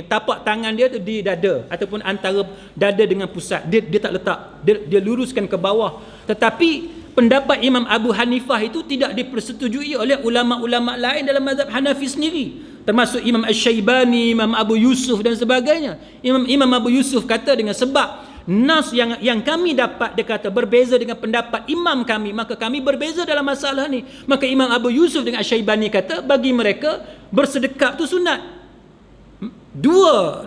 tapak tangan dia tu di dada ataupun antara dada dengan pusat. Dia tak letak. Dia luruskan ke bawah. Tetapi pendapat Imam Abu Hanifah itu tidak dipersetujui oleh ulama-ulama lain dalam mazhab Hanafi sendiri. Termasuk Imam Asy-Syaibani, Imam Abu Yusuf dan sebagainya. Imam Abu Yusuf kata dengan sebab nas yang kami dapat, dia kata berbeza dengan pendapat imam kami, maka kami berbeza dalam masalah ni. Maka Imam Abu Yusuf dengan Asy-Syaibani kata bagi mereka bersedekap tu sunat. Dua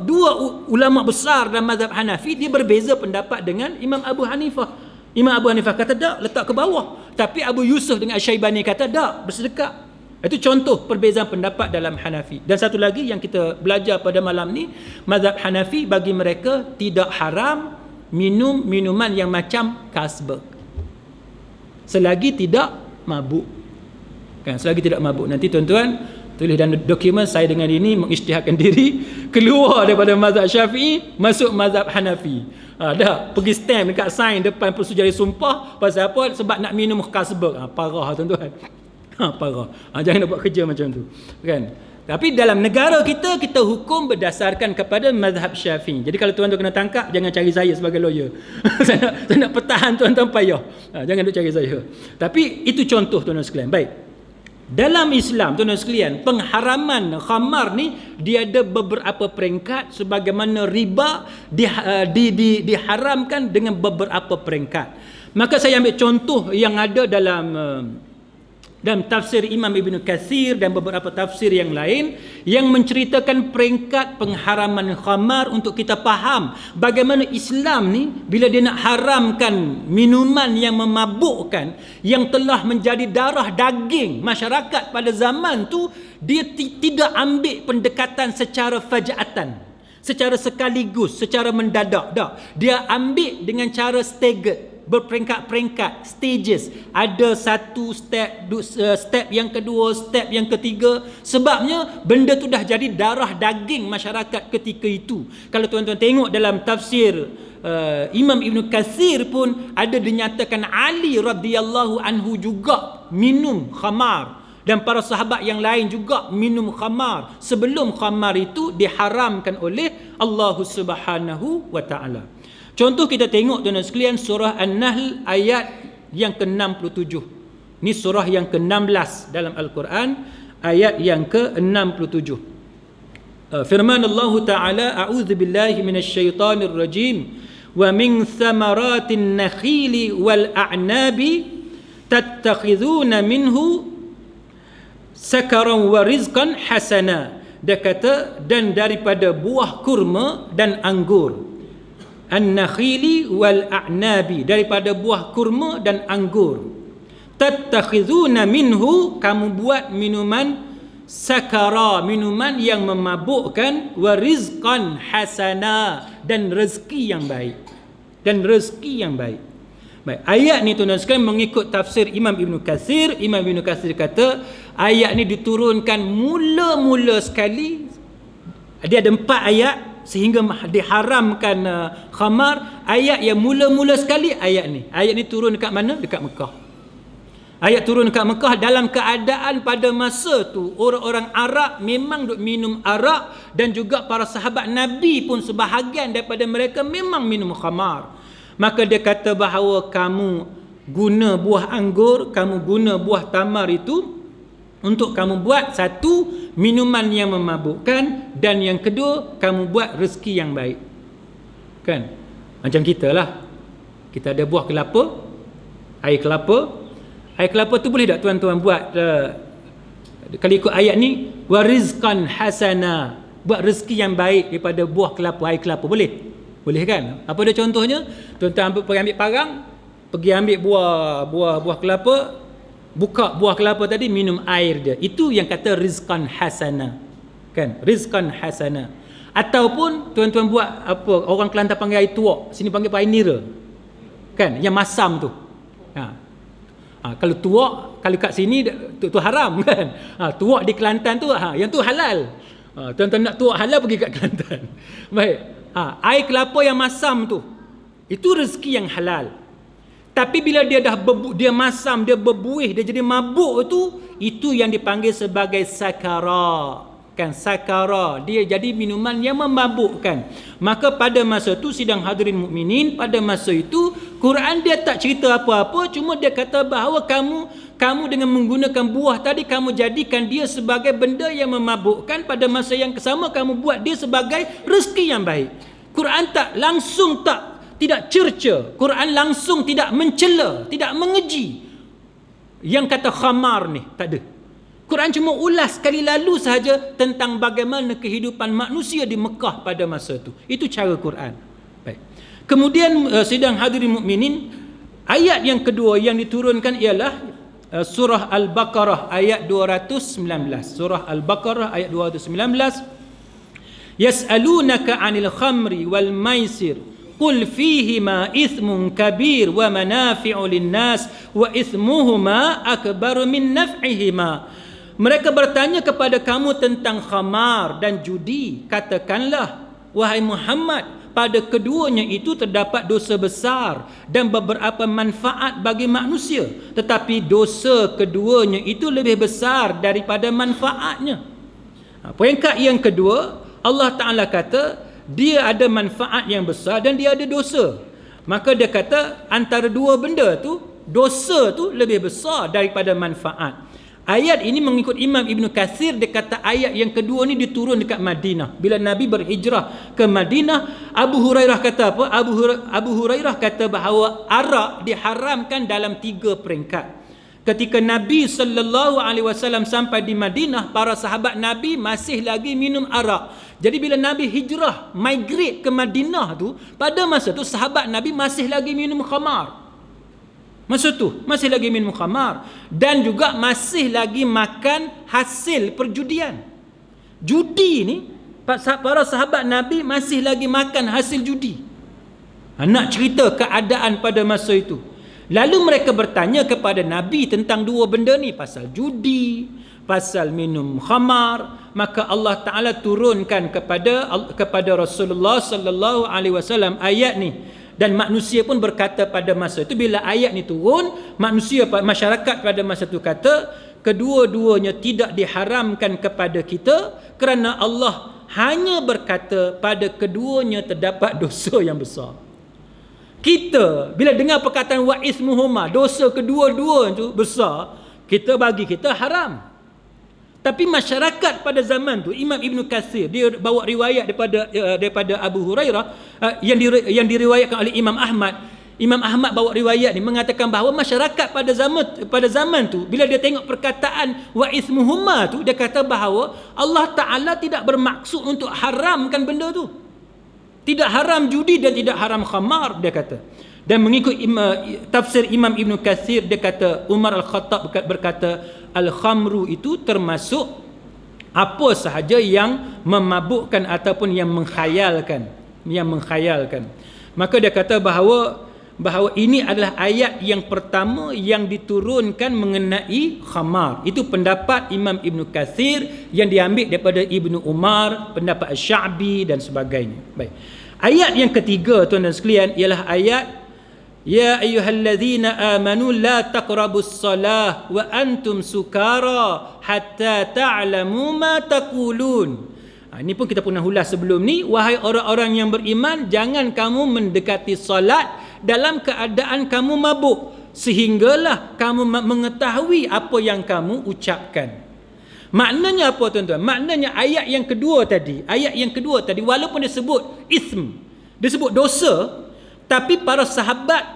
ulama besar dalam mazhab Hanafi dia berbeza pendapat dengan Imam Abu Hanifah. Imam Abu Hanifah kata tak, letak ke bawah. Tapi Abu Yusuf dengan Asy-Syaibani kata tak, bersedekap. Itu contoh perbezaan pendapat dalam Hanafi. Dan satu lagi yang kita belajar pada malam ni, mazhab Hanafi bagi mereka tidak haram minum minuman yang macam Carlsberg selagi tidak mabuk. Kan, selagi tidak mabuk. Nanti tuan-tuan tulis dalam dokumen saya dengan ini mengisytiharkan diri keluar daripada mazhab Syafi'i masuk mazhab Hanafi. Dah pergi stamp dekat sign depan persujahi sumpah pasal apa? Sebab nak minum Carlsberg. Parah tuan-tuan. Parah. Jangan nak buat kerja macam tu. Kan? Tapi dalam negara kita hukum berdasarkan kepada mazhab Syafi'i. Jadi kalau tuan-tuan kena tangkap, jangan cari saya sebagai lawyer. saya nak pertahan tuan-tuan payah. Jangan duk cari saya. Tapi itu contoh tuan-tuan sekalian. Baik. Dalam Islam tuan-tuan sekalian, pengharaman khamar ni dia ada beberapa peringkat, sebagaimana riba diharamkan dengan beberapa peringkat. Maka saya ambil contoh yang ada dalam tafsir Imam Ibn Katsir dan beberapa tafsir yang lain yang menceritakan peringkat pengharaman khamar untuk kita faham bagaimana Islam ni bila dia nak haramkan minuman yang memabukkan yang telah menjadi darah daging masyarakat pada zaman tu, dia tidak ambil pendekatan secara faja'atan, secara sekaligus, secara mendadak. Dia ambil dengan cara staggered, berperingkat-peringkat, stages. Ada satu step, step yang kedua, step yang ketiga. Sebabnya benda tu dah jadi darah daging masyarakat ketika itu. Kalau tuan-tuan tengok dalam tafsir Imam Ibn Katsir pun ada dinyatakan Ali radhiyallahu anhu juga minum khamar, dan para sahabat yang lain juga minum khamar sebelum khamar itu diharamkan oleh Allah Subhanahu wa taala. Contoh kita tengok tuan-tuan sekalian surah An-Nahl ayat yang ke-67. Ini surah yang ke-16 dalam Al-Quran, ayat yang ke-67. Firman Allah Ta'ala, A'udzu billahi minasyaitonir rajim. Wa min thamaratin nakhili wal a'nabi tattakhidhuna minhu sakaran wa rizqan hasana. Dia kata, dan daripada buah kurma dan anggur. An-nakhili wal a'nabi, daripada buah kurma dan anggur. Tattakhizuna minhu, kamu buat minuman sakara, minuman yang memabukkan, wa rizqan hasana, dan rezeki yang baik. Baik. Ayat ni tuan-tuan sekalian mengikut tafsir Imam Ibn Katsir. Imam Ibn Katsir kata ayat ni diturunkan mula-mula sekali. Dia ada 4 ayat sehingga diharamkan khamar. Ayat yang mula-mula sekali ayat ni. Ayat ni turun dekat mana? Dekat Mekah. Ayat turun dekat Mekah dalam keadaan pada masa tu orang-orang Arab memang duk minum arak, dan juga para sahabat Nabi pun sebahagian daripada mereka memang minum khamar. Maka dia kata bahawa kamu guna buah anggur, kamu guna buah tamar itu untuk kamu buat satu minuman yang memabukkan, dan yang kedua kamu buat rezeki yang baik. Kan? Macam kita lah. Kita ada buah kelapa, air kelapa. Air kelapa tu boleh tak tuan-tuan buat kalau ikut ayat ni, warizqan hasana, buat rezeki yang baik daripada buah kelapa, air kelapa, boleh? Boleh kan? Apa dia contohnya? Tuan-tuan pergi ambil parang, pergi ambil buah kelapa, buka buah kelapa tadi, minum air dia. Itu yang kata rizqan hasana. Kan? Rizqan hasana. Ataupun tuan-tuan buat apa, orang Kelantan panggil air tuak, sini panggil air nira. Kan, yang masam tu. Kalau tuak, kalau kat sini tu haram kan. Tuak di Kelantan tu, yang tu halal. Tuan-tuan nak tuak halal pergi kat Kelantan. Baik. Air kelapa yang masam tu, itu rezeki yang halal. Tapi bila dia dah dia masam, dia berbuih, dia jadi mabuk tu, itu yang dipanggil sebagai sakara. Kan, sakara, dia jadi minuman yang memabukkan. Maka pada masa tu, sidang hadirin mukminin, pada masa itu Quran dia tak cerita apa-apa, cuma dia kata bahawa kamu dengan menggunakan buah tadi, kamu jadikan dia sebagai benda yang memabukkan. Pada masa yang sama, kamu buat dia sebagai rezeki yang baik. Quran tidak cerca, Quran langsung tidak mencela, tidak mengeji yang kata khamar ni, tak ada. Quran cuma ulas sekali lalu sahaja tentang bagaimana kehidupan manusia di Mekah pada masa itu. Itu cara Quran. Baik. Kemudian sidang hadirin mukminin, ayat yang kedua yang diturunkan ialah surah Al-Baqarah ayat 219. Surah Al-Baqarah ayat 219. Yas'alunaka 'anil khamri wal maisir qul fihima ithmun kabir wa manafi'u lin-nas wa ithmuhuma akbaru min naf'ihima. Mereka bertanya kepada kamu tentang khamar dan judi. Katakanlah, wahai Muhammad, pada keduanya itu terdapat dosa besar dan beberapa manfaat bagi manusia. Tetapi dosa keduanya itu lebih besar daripada manfaatnya. Peringkat yang kedua, Allah Ta'ala kata, dia ada manfaat yang besar dan dia ada dosa. Maka dia kata, antara dua benda tu, dosa tu lebih besar daripada manfaat. Ayat ini mengikut Imam Ibn Kathir, dia kata ayat yang kedua ni diturun dekat Madinah. Bila Nabi berhijrah ke Madinah, Abu Hurairah kata apa? Abu Hurairah kata bahawa arak diharamkan dalam 3 peringkat. Ketika Nabi SAW sampai di Madinah, para sahabat Nabi masih lagi minum arak. Jadi bila Nabi hijrah, migrate ke Madinah tu, pada masa tu sahabat Nabi masih lagi minum khamar. Masa tu masih lagi minum khamar dan juga masih lagi makan hasil perjudian. Judi ni, para sahabat Nabi masih lagi makan hasil judi. Nak cerita keadaan pada masa itu. Lalu mereka bertanya kepada Nabi tentang dua benda ni, pasal judi, pasal minum khamar. Maka Allah Ta'ala turunkan kepada Rasulullah sallallahu alaihi wasallam ayat ni. Dan manusia pun berkata pada masa itu, bila ayat ni turun, masyarakat pada masa itu kata, kedua-duanya tidak diharamkan kepada kita kerana Allah hanya berkata pada keduanya terdapat dosa yang besar. Kita bila dengar perkataan wa ismuhuma, dosa kedua-dua itu besar, bagi kita haram. Tapi masyarakat pada zaman tu, Imam Ibn Kathir dia bawa riwayat daripada Abu Hurairah yang diriwayatkan oleh Imam Ahmad. Imam Ahmad bawa riwayat ni mengatakan bahawa masyarakat pada zaman tu, bila dia tengok perkataan wa ismuhuma tu, dia kata bahawa Allah Ta'ala tidak bermaksud untuk haramkan benda tu. Tidak haram judi dan tidak haram khamar, dia kata. Dan mengikut tafsir Imam Ibn Kathir, dia kata Umar Al-Khattab berkata al-khamru itu termasuk apa sahaja yang memabukkan ataupun yang menghayalkan. Maka dia kata bahawa ini adalah ayat yang pertama yang diturunkan mengenai khamar. Itu pendapat Imam Ibn Kathir yang diambil daripada Ibnu Umar, pendapat Sya'bi dan sebagainya. Baik. Ayat yang ketiga, tuan dan sekalian, ialah ayat Ya ayyuhalladzina amanu la taqrabus salah wa antum sukara hatta ta'lamu ma taqulun. Ini pun kita pernah ulas sebelum ni. Wahai orang-orang yang beriman, jangan kamu mendekati solat dalam keadaan kamu mabuk, sehinggalah kamu mengetahui apa yang kamu ucapkan. Maknanya apa tuan-tuan? Maknanya ayat yang kedua tadi, walaupun disebut ism, disebut dosa, tapi para sahabat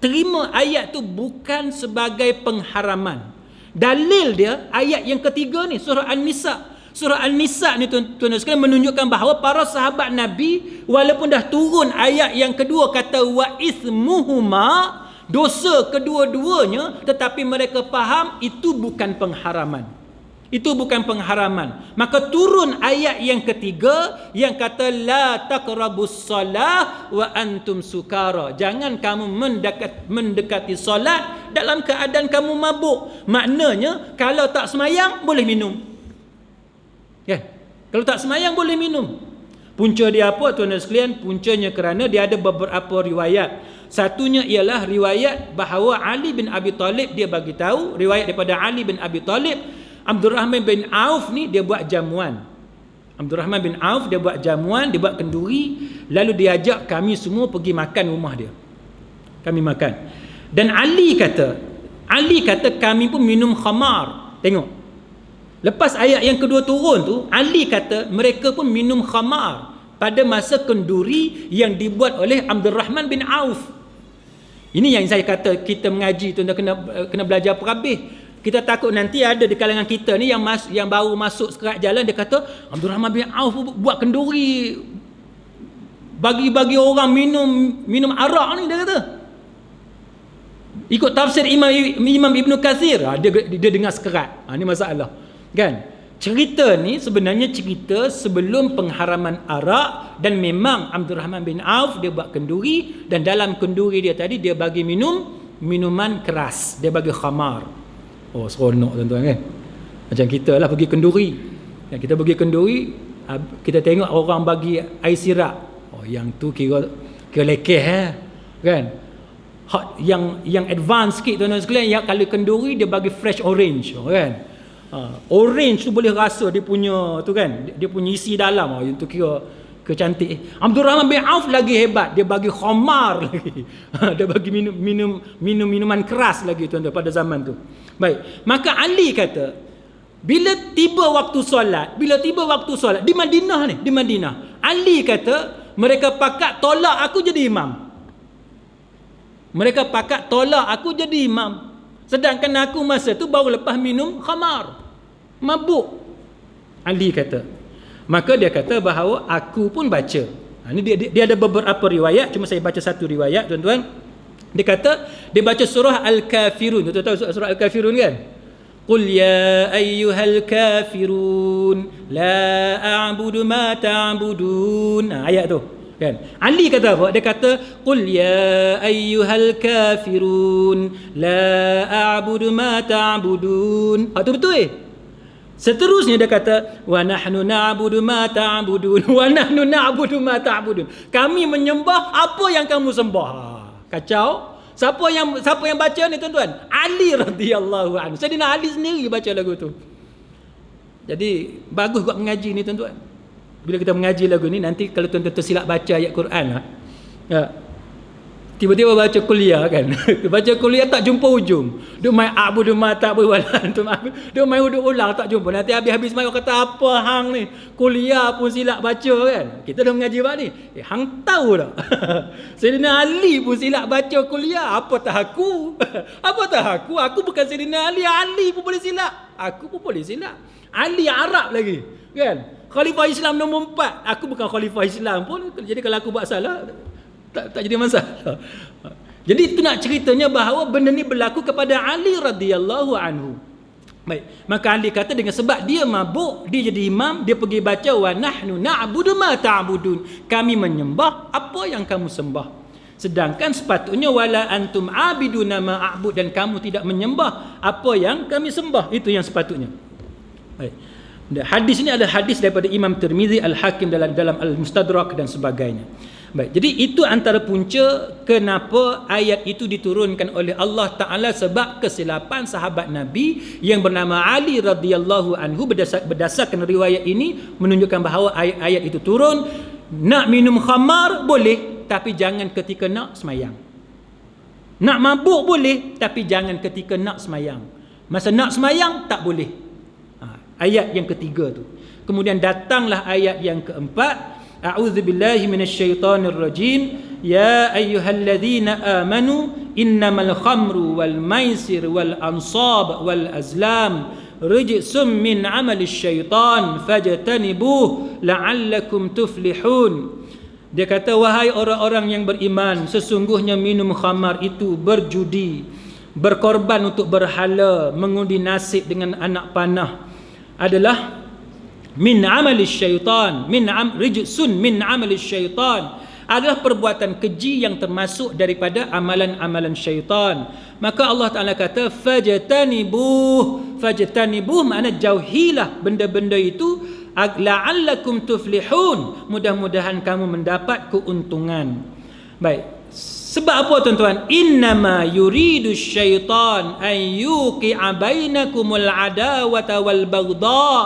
terima ayat tu bukan sebagai pengharaman. Dalil dia ayat yang ketiga ni, surah An-Nisa. Surah An-Nisa ni tuan-tuan sekalian menunjukkan bahawa para sahabat Nabi, walaupun dah turun ayat yang kedua kata wa ismuhuma, dosa kedua-duanya, tetapi mereka faham itu bukan pengharaman. Itu bukan pengharaman. Maka turun ayat yang ketiga yang kata la taqrabus salah wa antum sukara. Jangan kamu mendekati solat dalam keadaan kamu mabuk. Maknanya kalau tak semayang boleh minum. Ya. Kalau tak semayang boleh minum. Punca dia apa tuan-tuan sekalian? Puncanya kerana dia ada beberapa riwayat. Satunya ialah riwayat bahawa Ali bin Abi Talib dia bagi tahu, riwayat daripada Ali bin Abi Talib, Abdul Rahman bin Auf ni dia buat jamuan. Abdul Rahman bin Auf dia buat jamuan, dia buat kenduri, lalu dia ajak kami semua pergi makan rumah dia. Kami makan. Dan Ali kata kami pun minum khamar. Tengok. Lepas ayat yang kedua turun tu, Ali kata mereka pun minum khamar pada masa kenduri yang dibuat oleh Abdul Rahman bin Auf. Ini yang saya kata kita mengaji tu kena belajar perhabis. Kita takut nanti ada di kalangan kita ni yang baru masuk sekerat jalan, dia kata Abdul Rahman bin Auf buat kenduri bagi orang minum arak ni, dia kata. Ikut tafsir Imam Ibn Kathir, dia dengar sekerat. Ni masalah. Kan? Cerita ni sebenarnya cerita sebelum pengharaman arak, dan memang Abdul Rahman bin Auf dia buat kenduri, dan dalam kenduri dia tadi dia bagi minuman keras, dia bagi khamar. Oh, seronok tuan-tuan kan. Macam kita lah pergi kenduri. Kita pergi kenduri, kita tengok orang bagi air sirap. Oh, yang tu kira lekeh kan. Yang advance sikit tuan-tuan sekalian, yang kalau kenduri dia bagi fresh orange kan. Orange tu boleh rasa dia punya tu kan, dia punya isi dalam. Yang tu kira kecantik. Abdul Rahman bin Auf lagi hebat, dia bagi khamar lagi. Dia bagi minuman keras lagi tuan-tuan pada zaman tu. Baik, maka Ali kata bila tiba waktu solat di Madinah, Ali kata mereka pakat tolak aku jadi imam. Sedangkan aku masa tu baru lepas minum khamar, mabuk. Ali kata. Maka dia kata bahawa aku pun baca. Ini dia ada beberapa riwayat, cuma saya baca satu riwayat tuan-tuan. Dia kata dia baca surah Al-Kafirun. Tuan tahu surah Al-Kafirun kan? Qul ya ayyuhal kafirun la a'budu ma ta'budun. Ayat tu kan. Ali kata apa? Dia kata qul ya ayyuhal kafirun la a'budu ma ta'budun. Tu betul Seterusnya dia kata wa nahnu na'budu ma ta'budun wa nahnu na'budu ma ta'budun. Kami menyembah apa yang kamu sembah. Kacau. Siapa yang baca ni tuan-tuan? Ali radhiyallahu anhu. Sayyidina Ali sendiri baca lagu tu. Jadi bagus buat mengaji ni tuan-tuan. Bila kita mengaji lagu ni, nanti kalau tuan-tuan tersilap baca ayat Quran tiba-tiba baca kuliah kan. Baca kuliah tak jumpa ujung. Dia main a'budu ma ta'budu wala antum a'budu. Dia main ulang tak jumpa. Nanti habis-habis main orang kata apa hang ni? Kuliah pun silap baca kan. Kita dah mengaji bab ni. Hang tahu tak? Sayyidina Ali pun silap baca kuliah. Apa tak aku? Aku bukan Sayyidina Ali. Ali pun boleh silap. Aku pun boleh silap. Ali Arab lagi. Kan? Khalifah Islam nombor 4. Aku bukan khalifah Islam pun. Jadi kalau aku buat salah, tak jadi masalah. Jadi itu nak ceritanya bahawa benda ni berlaku kepada Ali radhiyallahu anhu. Baik, maka Ali kata dengan sebab dia mabuk, dia jadi imam, dia pergi baca wa nahnu na'budu ma ta'budun. Kami menyembah apa yang kamu sembah. Sedangkan sepatutnya wala antum abiduna ma a'bud, dan kamu tidak menyembah apa yang kami sembah. Itu yang sepatutnya. Baik. Hadis ini adalah hadis daripada Imam Tirmizi, Al-Hakim dalam Al-Mustadrak dan sebagainya. Baik, jadi itu antara punca kenapa ayat itu diturunkan oleh Allah Ta'ala, sebab kesilapan sahabat Nabi yang bernama Ali radhiyallahu anhu. Berdasarkan riwayat ini menunjukkan bahawa ayat itu turun. Nak minum khamar boleh, tapi jangan ketika nak semayang. Nak mabuk boleh, tapi jangan ketika nak semayang. Masa nak semayang tak boleh. Ayat yang ketiga tu. Kemudian datanglah ayat yang keempat. A'udzubillahi minasyaitonir rajim. Ya ayyuhalladzina amanu innamal khamru wal maisir wal ansab wal azlam rijsum min 'amalis syaitan fajtanibuh la'allakum tuflihun. Dia kata, wahai orang-orang yang beriman, sesungguhnya minum khamar itu berjudi, berkorban untuk berhala, mengundi nasib dengan anak panah, adalah min amali syaitan, rijsun min amali syaitan, adalah perbuatan keji yang termasuk daripada amalan-amalan syaitan. Maka Allah Ta'ala kata fajtanibuh makna jauhilah benda-benda itu, la'allakum tuflihun, mudah-mudahan kamu mendapat keuntungan. Baik, sebab apa tuan-tuan? Innama yuridu syaitan an yuqi'a bainakumul adawata wal baghdha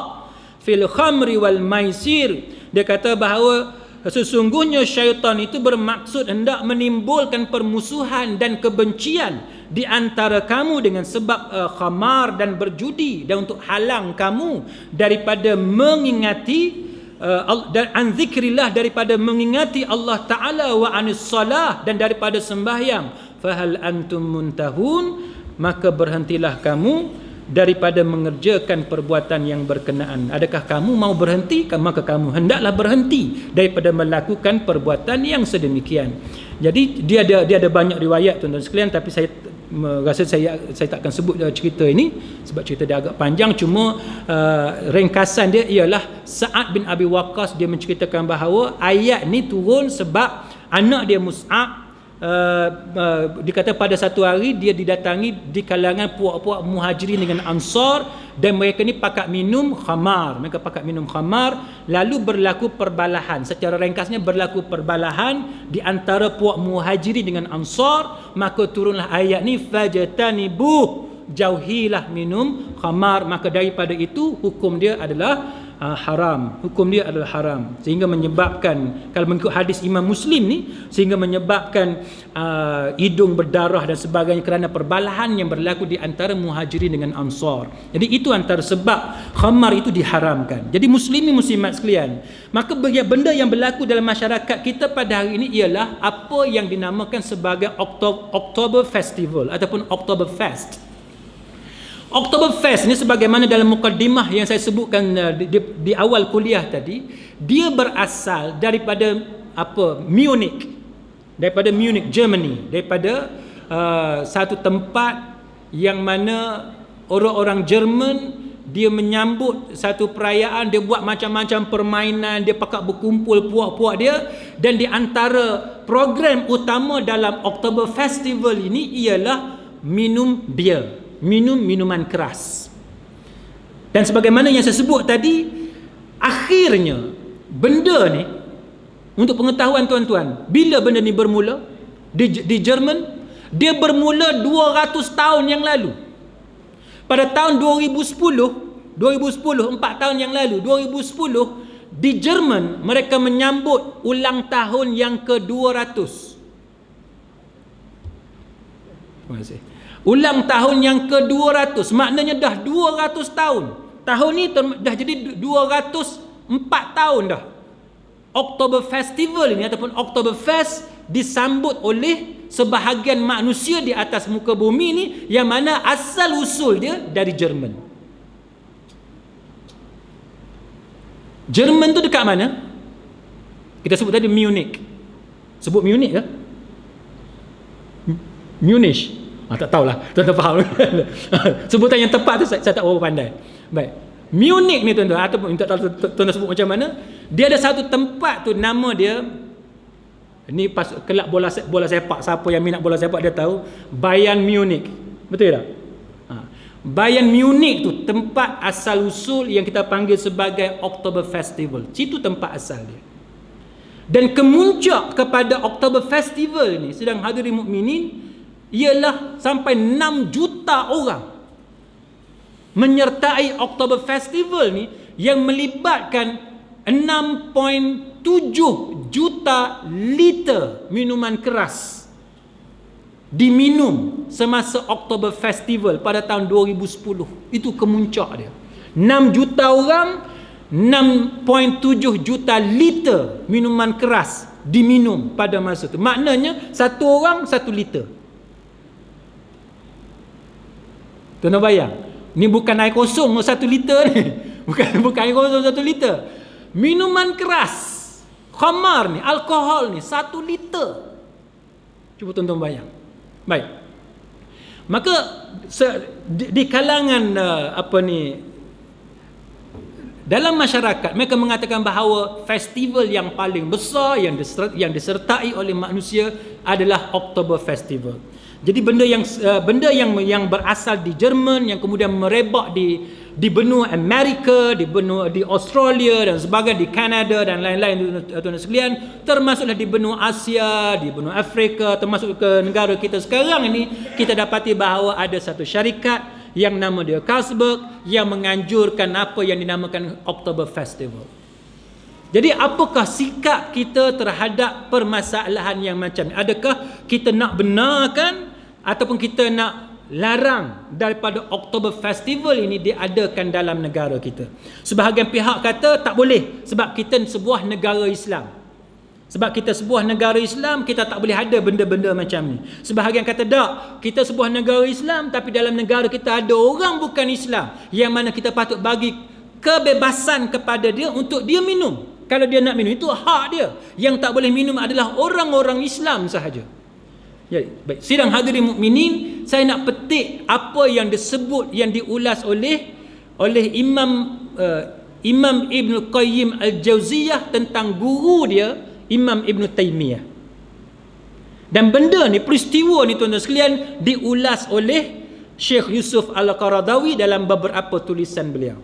fil khamri wal maisir. Dia kata bahawa sesungguhnya syaitan itu bermaksud hendak menimbulkan permusuhan dan kebencian di antara kamu dengan sebab khamar dan berjudi, dan untuk halang kamu daripada mengingati dan an zikrillah, daripada mengingati Allah Ta'ala, wa anis salah, dan daripada sembahyang. Fahal antum muntahun, maka berhentilah kamu daripada mengerjakan perbuatan yang berkenaan. Adakah kamu mau berhenti? Maka kamu hendaklah berhenti daripada melakukan perbuatan yang sedemikian. Jadi dia ada banyak riwayat tuan-tuan sekalian, tapi saya rasa saya tak akan sebut cerita ini sebab cerita dia agak panjang. Cuma ringkasan dia ialah Sa'ad bin Abi Waqqas, dia menceritakan bahawa ayat ni turun sebab anak dia Mus'ab dikata pada satu hari dia didatangi di kalangan puak-puak muhajirin dengan ansar, dan mereka ni pakat minum khamar. Lalu berlaku perbalahan. Secara ringkasnya berlaku perbalahan di antara puak muhajirin dengan ansar. Maka turunlah ayat ni fajtanibuh, jauhilah minum khamar. Maka daripada itu hukum dia adalah haram. Hukum dia adalah haram, sehingga menyebabkan, kalau mengikut hadis Imam Muslim ni, sehingga menyebabkan hidung berdarah dan sebagainya kerana perbalahan yang berlaku di antara muhajirin dengan ansar. Jadi itu antara sebab khamar itu diharamkan. Jadi muslimin muslimat sekalian, maka benda yang berlaku dalam masyarakat kita pada hari ini ialah apa yang dinamakan sebagai Oktober Festival ataupun Oktoberfest. Oktoberfest ni, sebagaimana dalam mukaddimah yang saya sebutkan di awal kuliah tadi, dia berasal daripada Munich, Germany, daripada satu tempat yang mana orang-orang Jerman dia menyambut satu perayaan, dia buat macam-macam permainan, dia pakat berkumpul puak-puak dia, dan di antara program utama dalam Oktober Festival ini ialah minum bir, minuman keras. Dan sebagaimana yang saya sebut tadi, akhirnya benda ni, untuk pengetahuan tuan-tuan, bila benda ni bermula di Jerman, dia bermula 200 tahun yang lalu. Pada tahun 2010, 4 tahun yang lalu, 2010, di Jerman mereka menyambut ulang tahun yang ke-200. Terima kasih. Ulang tahun yang ke-200, maknanya dah 200 tahun. Tahun ni dah jadi 204 tahun dah. Oktober Festival ini ataupun Oktoberfest disambut oleh sebahagian manusia di atas muka bumi ni, yang mana asal usul dia dari Jerman. Jerman tu dekat mana? Kita sebut tadi Munich. Sebut Munich ke? Munich. Tak tahulah, tuan-tuan faham. Sebutan yang tepat tu saya tak berapa pandai. Baik. Munich ni tuan-tuan, ataupun tak tahu tuan-tuan sebut macam mana, dia ada satu tempat tu, nama dia, ni pas kelab bola sepak, siapa yang minat bola sepak dia tahu, Bayern Munich. Betul tak? Bayern Munich tu tempat asal usul yang kita panggil sebagai Oktober Festival. Situ tempat asal dia. Dan kemuncak kepada Oktober Festival ni, sedang hadirin mukminin, ialah sampai 6 juta orang menyertai Oktober Festival ni, yang melibatkan 6.7 juta liter minuman keras diminum semasa Oktober Festival pada tahun 2010. Itu kemuncak dia. 6 juta orang, 6.7 juta liter minuman keras diminum pada masa itu. Maknanya satu orang 1 liter. Tuan-tuan bayang, ni bukan air kosong 1 liter ni. Bukan air kosong 1 liter. Minuman keras, khamar ni, alkohol ni 1 liter. Cuba tuan-tuan bayang. Baik. Maka di kalangan Dalam masyarakat mereka mengatakan bahawa festival yang paling besar yang disertai oleh manusia adalah Oktober Festival. Jadi benda yang berasal di Jerman yang kemudian merebak di benua Amerika, di Australia dan sebagainya, di Kanada dan lain-lain tuan-tuan sekalian, termasuklah di benua Asia, di benua Afrika, termasuk ke negara kita sekarang ini, kita dapati bahawa ada satu syarikat yang nama dia Carlsberg yang menganjurkan apa yang dinamakan Oktober Festival. Jadi apakah sikap kita terhadap permasalahan yang macam ni? Adakah kita nak benarkan ataupun kita nak larang daripada Oktober Festival ini diadakan dalam negara kita? Sebahagian pihak kata tak boleh sebab kita sebuah negara Islam. Sebab kita sebuah negara Islam, kita tak boleh ada benda-benda macam ni. Sebahagian kata tak, kita sebuah negara Islam tapi dalam negara kita ada orang bukan Islam yang mana kita patut bagi kebebasan kepada dia untuk dia minum. Kalau dia nak minum, itu hak dia. Yang tak boleh minum adalah orang-orang Islam sahaja. Ya, baik. Sidang hadirin mukminin, saya nak petik apa yang disebut, yang diulas oleh Imam Ibn Qayyim Al-Jauziyah tentang guru dia Imam Ibn Taymiyah. Dan benda ni, peristiwa ni tuan-tuan sekalian, diulas oleh Syekh Yusuf Al-Qaradawi dalam beberapa tulisan beliau.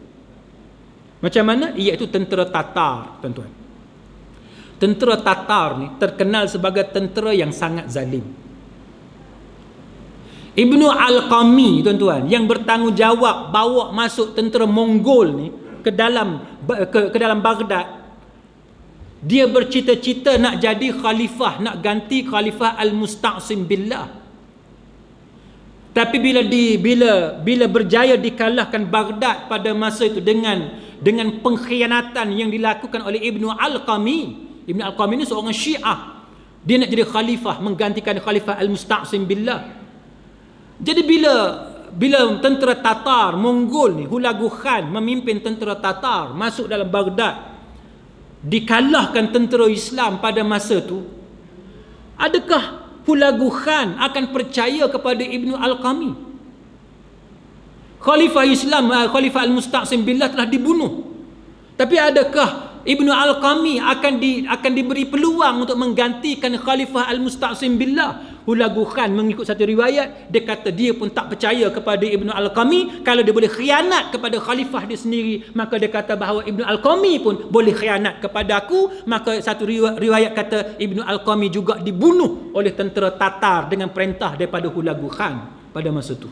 Macam mana? Iaitu tentera Tatar, tuan-tuan. Tentera Tatar ni terkenal sebagai tentera yang sangat zalim. Ibnu Al-Qami, tuan-tuan, yang bertanggungjawab bawa masuk tentera Mongol ni ke dalam Baghdad. Dia bercita-cita nak jadi khalifah, nak ganti khalifah Al-Musta'sim Billah. Tapi bila berjaya dikalahkan Baghdad pada masa itu dengan pengkhianatan yang dilakukan oleh Ibnu Al-Qami. Ibnu Al-Qami ini seorang Syiah. Dia nak jadi khalifah, menggantikan khalifah Al-Musta'sim Billah. Jadi bila tentera Tatar Mongol ni, Hulagu Khan memimpin tentera Tatar masuk dalam Baghdad, dikalahkan tentera Islam pada masa tu, adakah Hulagu Khan akan percaya kepada Ibnu Al-Qami? Khalifah Islam, Khalifah Al-Musta'sim Billah telah dibunuh. Tapi adakah Ibnu Al-Qami akan diberi peluang untuk menggantikan Khalifah Al-Musta'sim Billah? Hulagu Khan mengikut satu riwayat, dia kata dia pun tak percaya kepada Ibnu Al-Qami. Kalau dia boleh khianat kepada khalifah dia sendiri, maka dia kata bahawa Ibnu Al-Qami pun boleh khianat kepada aku. Maka satu riwayat kata Ibnu Al-Qami juga dibunuh oleh tentera Tatar dengan perintah daripada Hulagu Khan pada masa itu.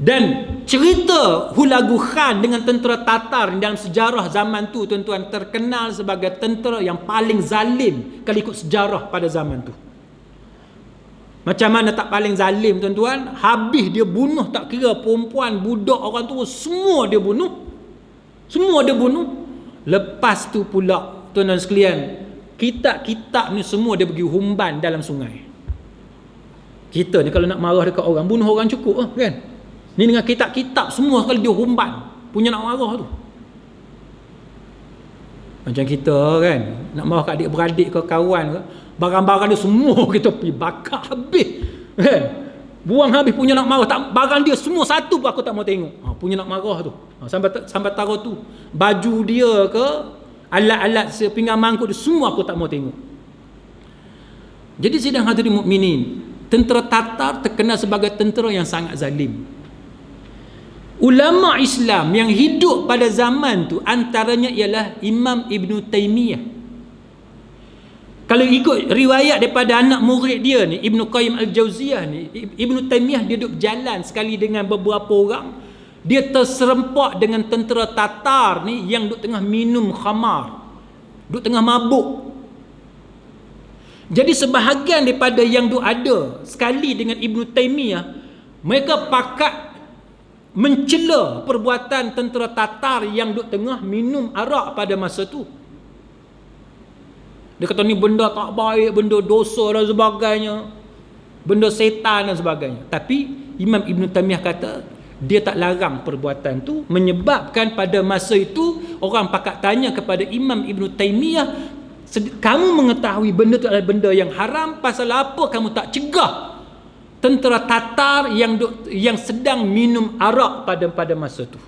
Dan cerita Hulagu Khan dengan tentera Tatar dalam sejarah zaman tu, tuan-tuan, terkenal sebagai tentera yang paling zalim kalau ikut sejarah pada zaman tu. Macam mana tak paling zalim, tuan-tuan? Habis dia bunuh, tak kira perempuan, budak, orang tua, semua dia bunuh. Semua dia bunuh. Lepas tu pula, tuan-tuan sekalian, kitab-kitab ni semua dia pergi humban dalam sungai. Kita ni kalau nak marah dekat orang, bunuh orang cukup kan? Ni dengan kitab-kitab semua sekali dia humban, punya nak marah tu. Macam kita kan, nak marah kat adik-beradik ke kawan ke, barang-barang dia semua kita pergi bakar habis kan, buang habis, punya nak marah tak, barang dia semua satu pun aku tak mau tengok. Punya nak marah tu, sampai taruh tu baju dia ke, alat-alat sepinggan mangkuk dia semua aku tak mau tengok. Jadi sidang hadirin mukminin, tentera Tatar terkenal sebagai tentera yang sangat zalim. Ulama Islam yang hidup pada zaman tu antaranya ialah Imam Ibn Taymiyah. Kalau ikut riwayat daripada anak murid dia ni, Ibn Qayyim Al-Jauziyah ni, Ibn Taymiyah dia duduk berjalan sekali dengan beberapa orang. Dia terserempak dengan tentera Tatar ni yang duduk tengah minum khamar, duduk tengah mabuk. Jadi sebahagian daripada yang duduk ada sekali dengan Ibn Taymiyah, mereka pakat mencela perbuatan tentera Tatar yang duduk tengah minum arak pada masa tu. Dia kata ni benda tak baik, benda dosa dan sebagainya, benda setan dan sebagainya. Tapi Imam Ibn Taymiyah kata dia tak larang perbuatan tu, menyebabkan pada masa itu orang pakat tanya kepada Imam Ibn Taymiyah, kamu mengetahui benda tu adalah benda yang haram, pasal apa kamu tak cegah tentera Tatar yang sedang minum arak pada masa tu?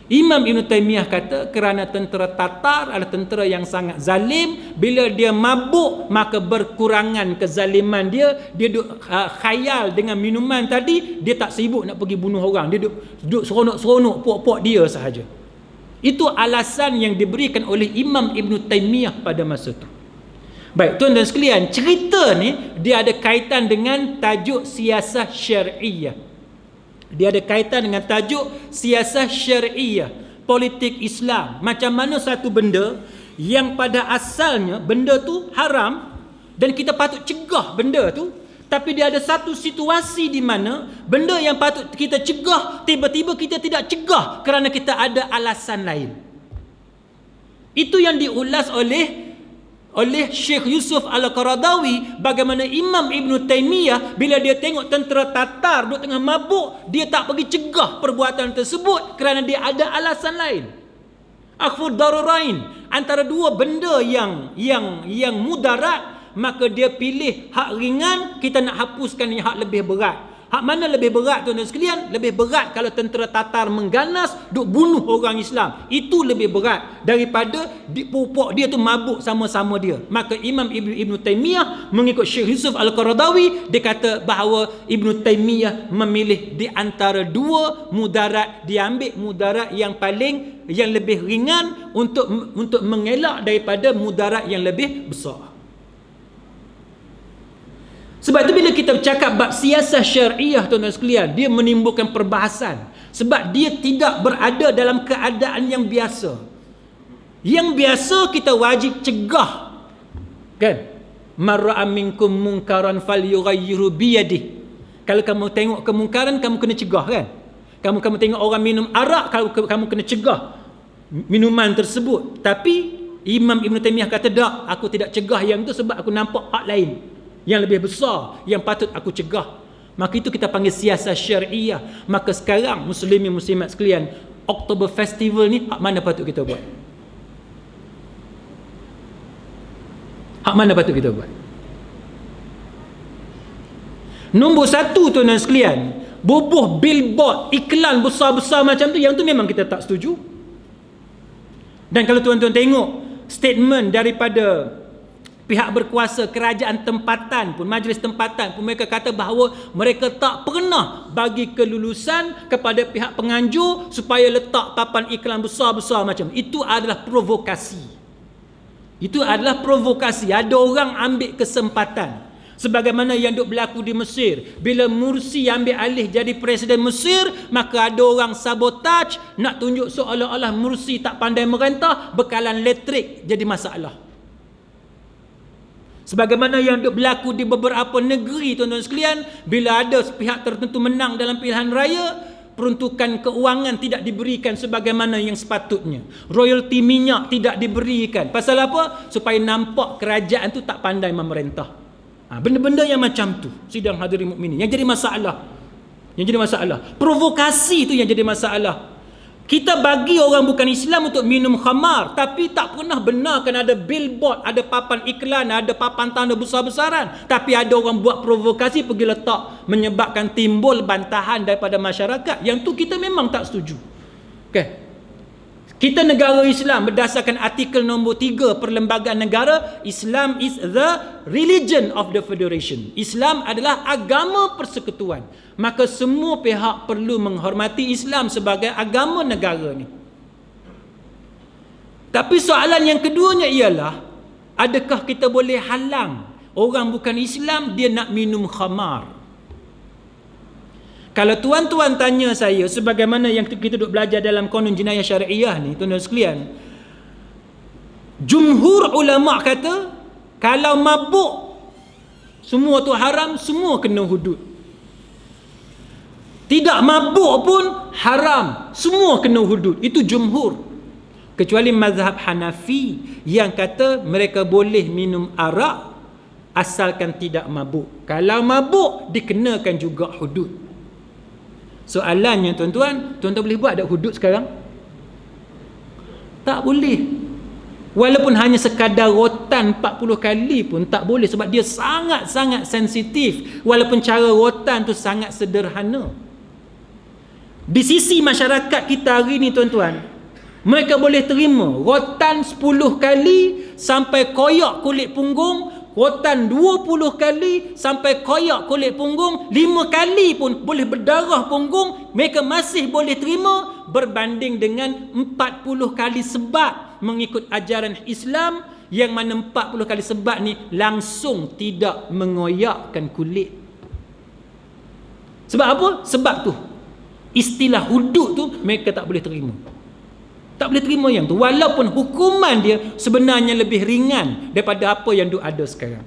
Imam Ibn Taymiyah kata kerana tentera Tatar adalah tentera yang sangat zalim. Bila dia mabuk, maka berkurangan kezaliman dia. Dia duduk khayal dengan minuman tadi, dia tak sibuk nak pergi bunuh orang. Dia duduk seronok-seronok puak-puak dia sahaja. Itu alasan yang diberikan oleh Imam Ibn Taymiyah pada masa itu. Baik, tuan dan sekalian, cerita ni dia ada kaitan dengan tajuk siasah syariah. Dia ada kaitan dengan tajuk siasah syariah, politik Islam. Macam mana satu benda yang pada asalnya benda tu haram dan kita patut cegah benda tu, tapi dia ada satu situasi di mana benda yang patut kita cegah, tiba-tiba kita tidak cegah kerana kita ada alasan lain. Itu yang diulas oleh Syekh Yusuf Al-Qaradawi, bagaimana Imam Ibn Taymiyah bila dia tengok tentera Tatar duduk tengah mabuk, dia tak pergi cegah perbuatan tersebut kerana dia ada alasan lain. Akhfud darurain, antara dua benda yang mudarat, maka dia pilih hak ringan, kita nak hapuskan yang hak lebih berat. Hak mana lebih berat tuan dan sekalian? Lebih berat kalau tentera Tatar mengganas duk bunuh orang Islam. Itu lebih berat daripada pupuk dia tu mabuk sama-sama dia. Maka Imam Ibn Taymiyah mengikut Syekh Yusuf Al-Qaradawi, dia kata bahawa Ibn Taymiyah memilih di antara dua mudarat. Dia ambil mudarat yang lebih ringan untuk mengelak daripada mudarat yang lebih besar. Sebab itu bila kita bercakap bab siasah syariah tuan-tuan sekalian, dia menimbulkan perbahasan. Sebab dia tidak berada dalam keadaan yang biasa. Yang biasa kita wajib cegah. Kan? Marra'a minkum munkaran falyughayyiru biyadihi. Kalau kamu tengok kemungkaran, kamu kena cegah, kan? Kamu tengok orang minum arak, kamu kena cegah minuman tersebut. Tapi Imam Ibn Taymiyah kata, tak, aku tidak cegah yang tu sebab aku nampak hak lain yang lebih besar yang patut aku cegah. Maka itu kita panggil siasah syariah. Maka sekarang muslimin muslimat sekalian, Oktober Festival ni hak mana patut kita buat? Hak mana patut kita buat? Nombor satu tuan dan sekalian, bubuh billboard, iklan besar-besar macam tu, yang tu memang kita tak setuju. Dan kalau tuan-tuan tengok statement daripada pihak berkuasa, kerajaan tempatan pun, majlis tempatan pun, mereka kata bahawa mereka tak pernah bagi kelulusan kepada pihak penganjur supaya letak papan iklan besar-besar macam itu. Adalah provokasi. Itu adalah provokasi. Ada orang ambil kesempatan. Sebagaimana yang duk berlaku di Mesir. Bila Mursi ambil alih jadi presiden Mesir, maka ada orang sabotaj nak tunjuk seolah-olah Mursi tak pandai merentah, bekalan elektrik jadi masalah. Sebagaimana yang berlaku di beberapa negeri tuan-tuan sekalian, bila ada pihak tertentu menang dalam pilihan raya, peruntukan keuangan tidak diberikan sebagaimana yang sepatutnya. Royalti minyak tidak diberikan. Pasal apa? Supaya nampak kerajaan tu tak pandai memerintah. Benda-benda yang macam tu, sidang hadirin mukminin, yang jadi masalah. Yang jadi masalah. Provokasi tu yang jadi masalah. Kita bagi orang bukan Islam untuk minum khamar, tapi tak pernah benarkan ada billboard, ada papan iklan, ada papan tanda besar-besaran. Tapi ada orang buat provokasi pergi letak, menyebabkan timbul bantahan daripada masyarakat. Yang tu kita memang tak setuju. Okay. Kita negara Islam berdasarkan artikel nombor 3 Perlembagaan Negara, Islam is the religion of the federation. Islam adalah agama persekutuan. Maka semua pihak perlu menghormati Islam sebagai agama negara ni. Tapi soalan yang keduanya ialah, adakah kita boleh halang orang bukan Islam dia nak minum khamar? Kalau tuan-tuan tanya saya, sebagaimana yang kita duk belajar dalam Kanun Jenayah Syariah ni, tuan-tuan sekalian, jumhur ulama kata kalau mabuk semua tu haram, semua kena hudud. Tidak mabuk pun haram, semua kena hudud. Itu jumhur. Kecuali mazhab Hanafi yang kata mereka boleh minum arak asalkan tidak mabuk. Kalau mabuk dikenakan juga hudud. Soalannya tuan-tuan boleh buat tak hudud sekarang? Tak boleh. Walaupun hanya sekadar rotan 40 kali pun tak boleh, sebab dia sangat-sangat sensitif. Walaupun cara rotan tu sangat sederhana. Di sisi masyarakat kita hari ni tuan-tuan, mereka boleh terima rotan 10 kali sampai koyak kulit punggung, rotan 20 kali sampai koyak kulit punggung, 5 kali pun boleh berdarah punggung, mereka masih boleh terima, berbanding dengan 40 kali sebat mengikut ajaran Islam, yang mana 40 kali sebat ni langsung tidak mengoyakkan kulit. Sebab apa? Sebab tu istilah hudud tu mereka tak boleh terima. Tak boleh terima yang tu, walaupun hukuman dia sebenarnya lebih ringan daripada apa yang ada sekarang.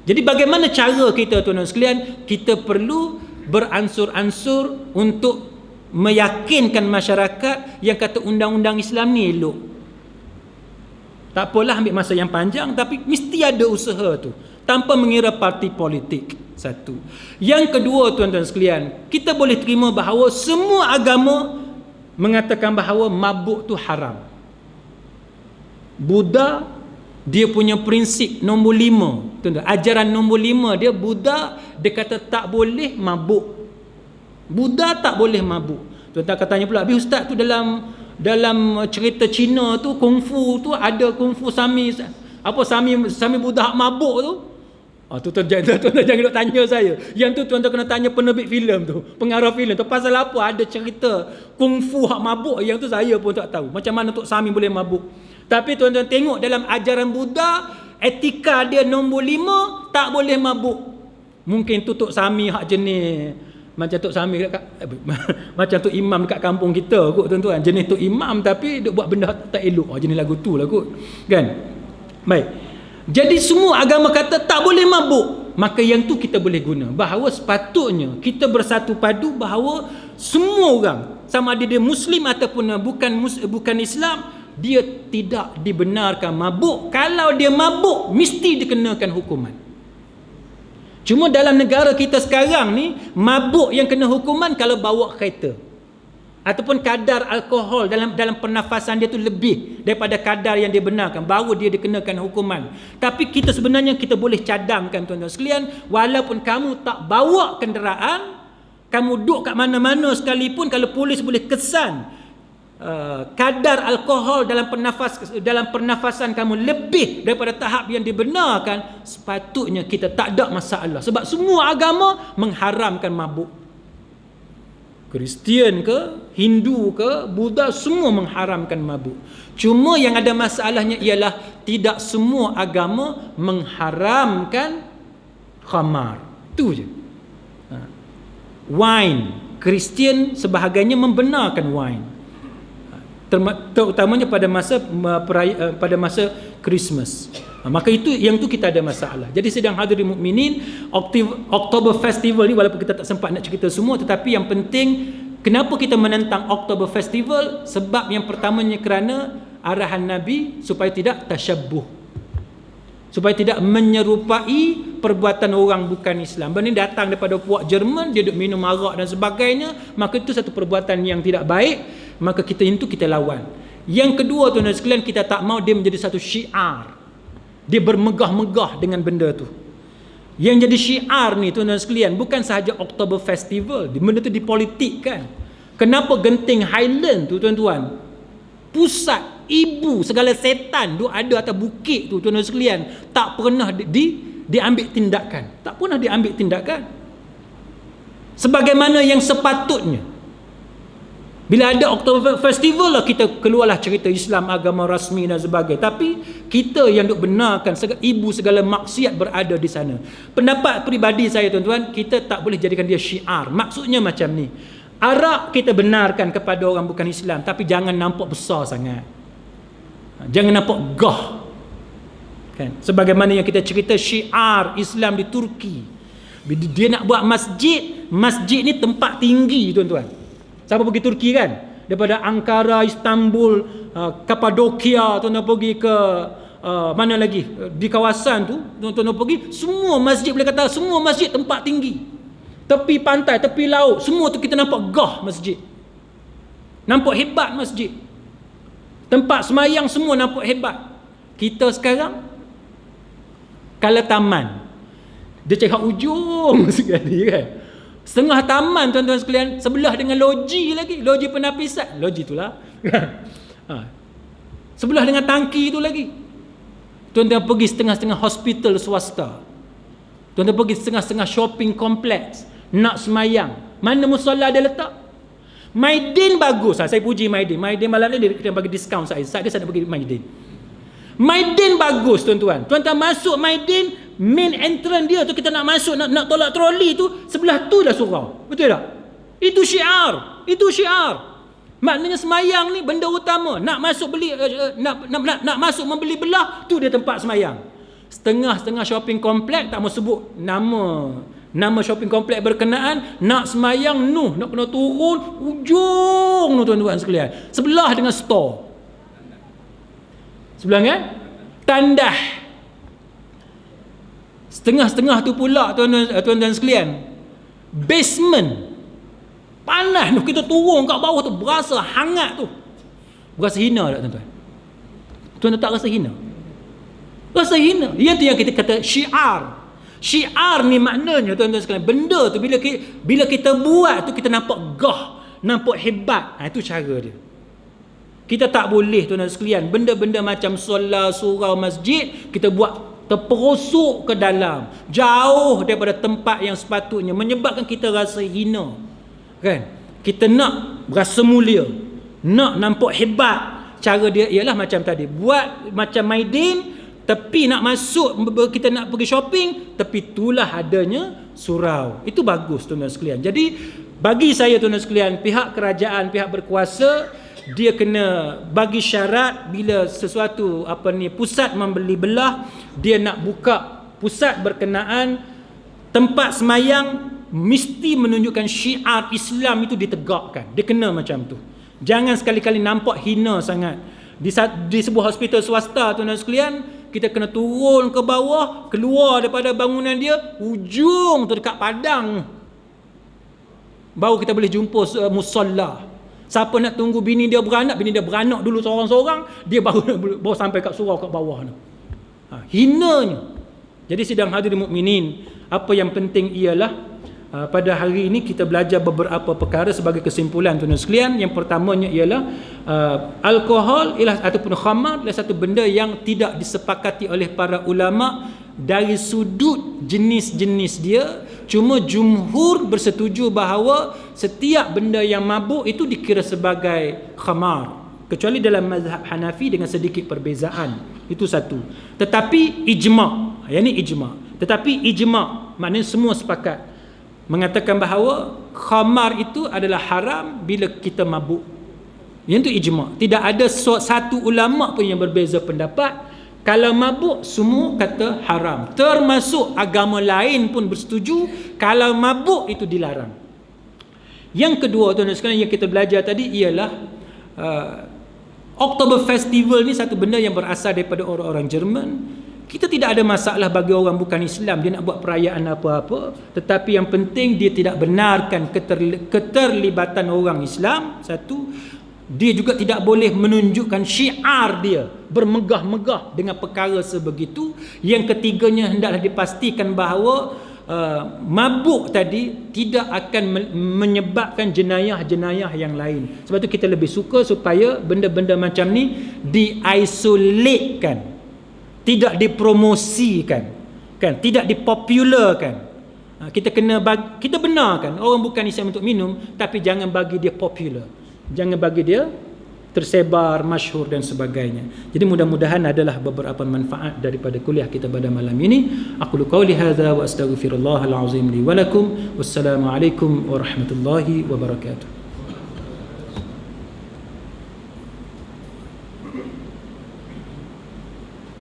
Jadi bagaimana cara kita, tuan-tuan sekalian? Kita perlu beransur-ansur untuk meyakinkan masyarakat yang kata undang-undang Islam ni elok. Tak apalah ambil masa yang panjang, tapi mesti ada usaha tu, tanpa mengira parti politik. Satu. Yang kedua, tuan-tuan sekalian, kita boleh terima bahawa semua agama mengatakan bahawa mabuk tu haram. Buddha, dia punya prinsip nombor 5, tuan-tuan, ajaran nombor 5 dia, Buddha, dia kata tak boleh mabuk. Buddha tak boleh mabuk. Tuan-tuan akan tanya pula, habis ustaz tu dalam cerita Cina tu, kungfu tu ada kungfu sami, apa sami Buddha mabuk tu. Tuan-tuan jangan nak tanya saya. Yang tu tuan-tuan kena tanya penerbit filem tu, pengarah filem tu, pasal apa ada cerita kungfu hak mabuk, yang tu saya pun tak tahu macam mana Tok Sami boleh mabuk. Tapi tuan-tuan tengok dalam ajaran Buddha, etika dia nombor 5, tak boleh mabuk. Mungkin tu Tok Sami hak jenis macam Tok Sami macam Tok Imam dekat kampung kita kot, tuan-tuan, jenis Tok Imam tapi dia buat benda tak elok, jenis lagu tu lah kot, kan. Baik, jadi semua agama kata tak boleh mabuk, maka yang tu kita boleh guna. Bahawa sepatutnya kita bersatu padu bahawa semua orang, sama ada dia Muslim ataupun bukan Islam, dia tidak dibenarkan mabuk. Kalau dia mabuk, mesti dikenakan hukuman. Cuma dalam negara kita sekarang ni, mabuk yang kena hukuman kalau bawa kereta, ataupun kadar alkohol dalam pernafasan dia tu lebih daripada kadar yang dia benarkan, baru dia dikenakan hukuman. Tapi kita sebenarnya kita boleh cadangkan, tuan-tuan sekalian, walaupun kamu tak bawa kenderaan, kamu duduk kat mana-mana sekalipun, kalau polis boleh kesan kadar alkohol dalam pernafasan kamu lebih daripada tahap yang dibenarkan, sepatutnya kita tak ada masalah. Sebab semua agama mengharamkan mabuk. Kristian ke, Hindu ke, Buddha, semua mengharamkan mabuk. Cuma yang ada masalahnya ialah tidak semua agama mengharamkan khamar. Itu je. Wine, Kristian sebahagiannya membenarkan wine, terutamanya pada masa Christmas. Maka itu yang tu kita ada masalah. Jadi sedang hadirin mukminin, Oktober Festival ni, walaupun kita tak sempat nak cerita semua, tetapi yang penting, kenapa kita menentang Oktober Festival? Sebab yang pertamanya kerana arahan Nabi supaya tidak tasyabbuh, supaya tidak menyerupai perbuatan orang bukan Islam. Benda datang daripada puak Jerman, dia duk minum arak dan sebagainya, maka itu satu perbuatan yang tidak baik, maka kita lawan. Yang kedua, tuan-tuan sekalian, kita tak mau dia menjadi satu syiar, dia bermegah-megah dengan benda tu. Yang jadi syiar ni, tuan-tuan sekalian, bukan sahaja Oktober Festival, benda tu dipolitikkan. Kenapa genting Highland tu, tuan-tuan, pusat ibu segala setan tu ada atas bukit tu, tuan-tuan sekalian, tak pernah diambil tindakan. Tak pernah diambil tindakan sebagaimana yang sepatutnya. Bila ada Oktober Festival lah, kita keluarlah cerita Islam, agama rasmi dan sebagainya. Tapi kita yang duk benarkan ibu segala maksiat berada di sana. Pendapat peribadi saya, tuan-tuan, kita tak boleh jadikan dia syiar. Maksudnya macam ni, arak kita benarkan kepada orang bukan Islam, tapi jangan nampak besar sangat, jangan nampak gah, kan? Sebagaimana yang kita cerita syiar Islam di Turki, dia nak buat masjid ni tempat tinggi, tuan-tuan. Siapa pergi Turki kan? Daripada Ankara, Istanbul, Kapadokia, tuan-tuan pergi ke mana lagi? Di kawasan tu, tuan-tuan pergi, semua masjid, boleh kata semua masjid tempat tinggi. Tepi pantai, tepi laut, semua tu kita nampak gah masjid. Nampak hebat masjid. Tempat semayang semua nampak hebat. Kita sekarang, kalau taman, dia cakap ujung sekali kan. Setengah taman tuan-tuan sekalian, sebelah dengan loji lagi, loji penapisan, loji itulah. Sebelah dengan tangki itu lagi. Tuan-tuan pergi setengah-setengah hospital swasta. Tuan-tuan pergi setengah-setengah shopping kompleks, nak semayang, mana musola dia letak? Maidin bagus. Saya puji Maidin. Maidin malam ni dia bagi diskaun saya. Saya nak pergi Maidin. Maidin bagus tuan-tuan. Tuan-tuan masuk Maidin, main entrance dia tu, kita nak masuk, nak tolak troli tu, sebelah tu dah surau. Betul tak? Itu syiar. Itu syiar. Maknanya semayang ni benda utama. Nak masuk beli nak masuk membeli belah, tu dia tempat semayang. Setengah-setengah shopping komplek, tak mau sebut nama shopping komplek berkenaan, nak semayang nak kena turun ujung tu tuan-tuan sekalian. Sebelah dengan store. Sebelah kan? Tandah. Setengah-setengah tu pula tuan-tuan sekalian, basement. Panas tu, kita turun kat bawah tu, berasa hangat tu. Berasa hina tak tuan-tuan? Tuan-tuan tak rasa hina? Rasa hina. Yang tu yang kita kata syiar. Syiar ni maknanya tuan-tuan sekalian, benda tu bila kita buat tu, kita nampak gah, nampak hebat. Itu cara dia. Kita tak boleh tuan-tuan sekalian, benda-benda macam solat, surau, masjid, kita buat terperosok ke dalam, jauh daripada tempat yang sepatutnya, menyebabkan kita rasa hina. Kan? Kita nak rasa mulia, nak nampak hebat. Cara dia ialah macam tadi, buat macam Maidin, tepi nak masuk, kita nak pergi shopping, tepi itulah adanya surau. Itu bagus tuan-tuan sekalian. Jadi bagi saya tuan-tuan sekalian, pihak kerajaan, pihak berkuasa, dia kena bagi syarat bila sesuatu pusat membeli belah, dia nak buka pusat berkenaan tempat semayang, mesti menunjukkan syiar Islam itu ditegakkan. Dia kena macam tu. Jangan sekali-kali nampak hina sangat. Di sebuah hospital swasta tuan-tuan sekalian, kita kena turun ke bawah, keluar daripada bangunan dia, ujung tu dekat padang, baru kita boleh jumpa musolla. Siapa nak tunggu bini dia beranak dulu seorang-seorang, dia baru sampai kat surau kat bawah tu. Hinanya. Jadi sidang hadirin mukminin, apa yang penting ialah pada hari ini kita belajar beberapa perkara sebagai kesimpulan tuan-tuan sekalian. Yang pertamanya ialah alkohol ataupun khamar adalah satu benda yang tidak disepakati oleh para ulama dari sudut jenis-jenis dia. Cuma jumhur bersetuju bahawa setiap benda yang mabuk itu dikira sebagai khamar, kecuali dalam mazhab Hanafi dengan sedikit perbezaan. Itu satu. Tetapi ijma', yang ni ijma'. Tetapi ijma' maknanya semua sepakat mengatakan bahawa khamar itu adalah haram bila kita mabuk. Yang tu ijma'. Tidak ada satu ulama pun yang berbeza pendapat. Kalau mabuk semua kata haram. Termasuk agama lain pun bersetuju kalau mabuk itu dilarang. Yang kedua tuan-tuan sekalian yang kita belajar tadi ialah Oktober Festival ni satu benda yang berasal daripada orang-orang Jerman. Kita tidak ada masalah bagi orang bukan Islam dia nak buat perayaan apa-apa, tetapi yang penting dia tidak benarkan keterlibatan orang Islam. Satu, dia juga tidak boleh menunjukkan syiar dia bermegah-megah dengan perkara sebegitu. Yang ketiganya hendaklah dipastikan bahawa mabuk tadi tidak akan menyebabkan jenayah-jenayah yang lain. Sebab tu kita lebih suka supaya benda-benda macam ni diisolatkan, tidak dipromosikan, kan, tidak dipopularkan. Kita kita benarkan orang bukan Islam untuk minum, tapi jangan bagi dia popular, jangan bagi dia tersebar, masyhur dan sebagainya. Jadi mudah-mudahan adalah beberapa manfaat daripada kuliah kita pada malam ini. Aku qauli hadza wa astaghfirullahal azim li wa lakum. Wassalamualaikum warahmatullahi wabarakatuh.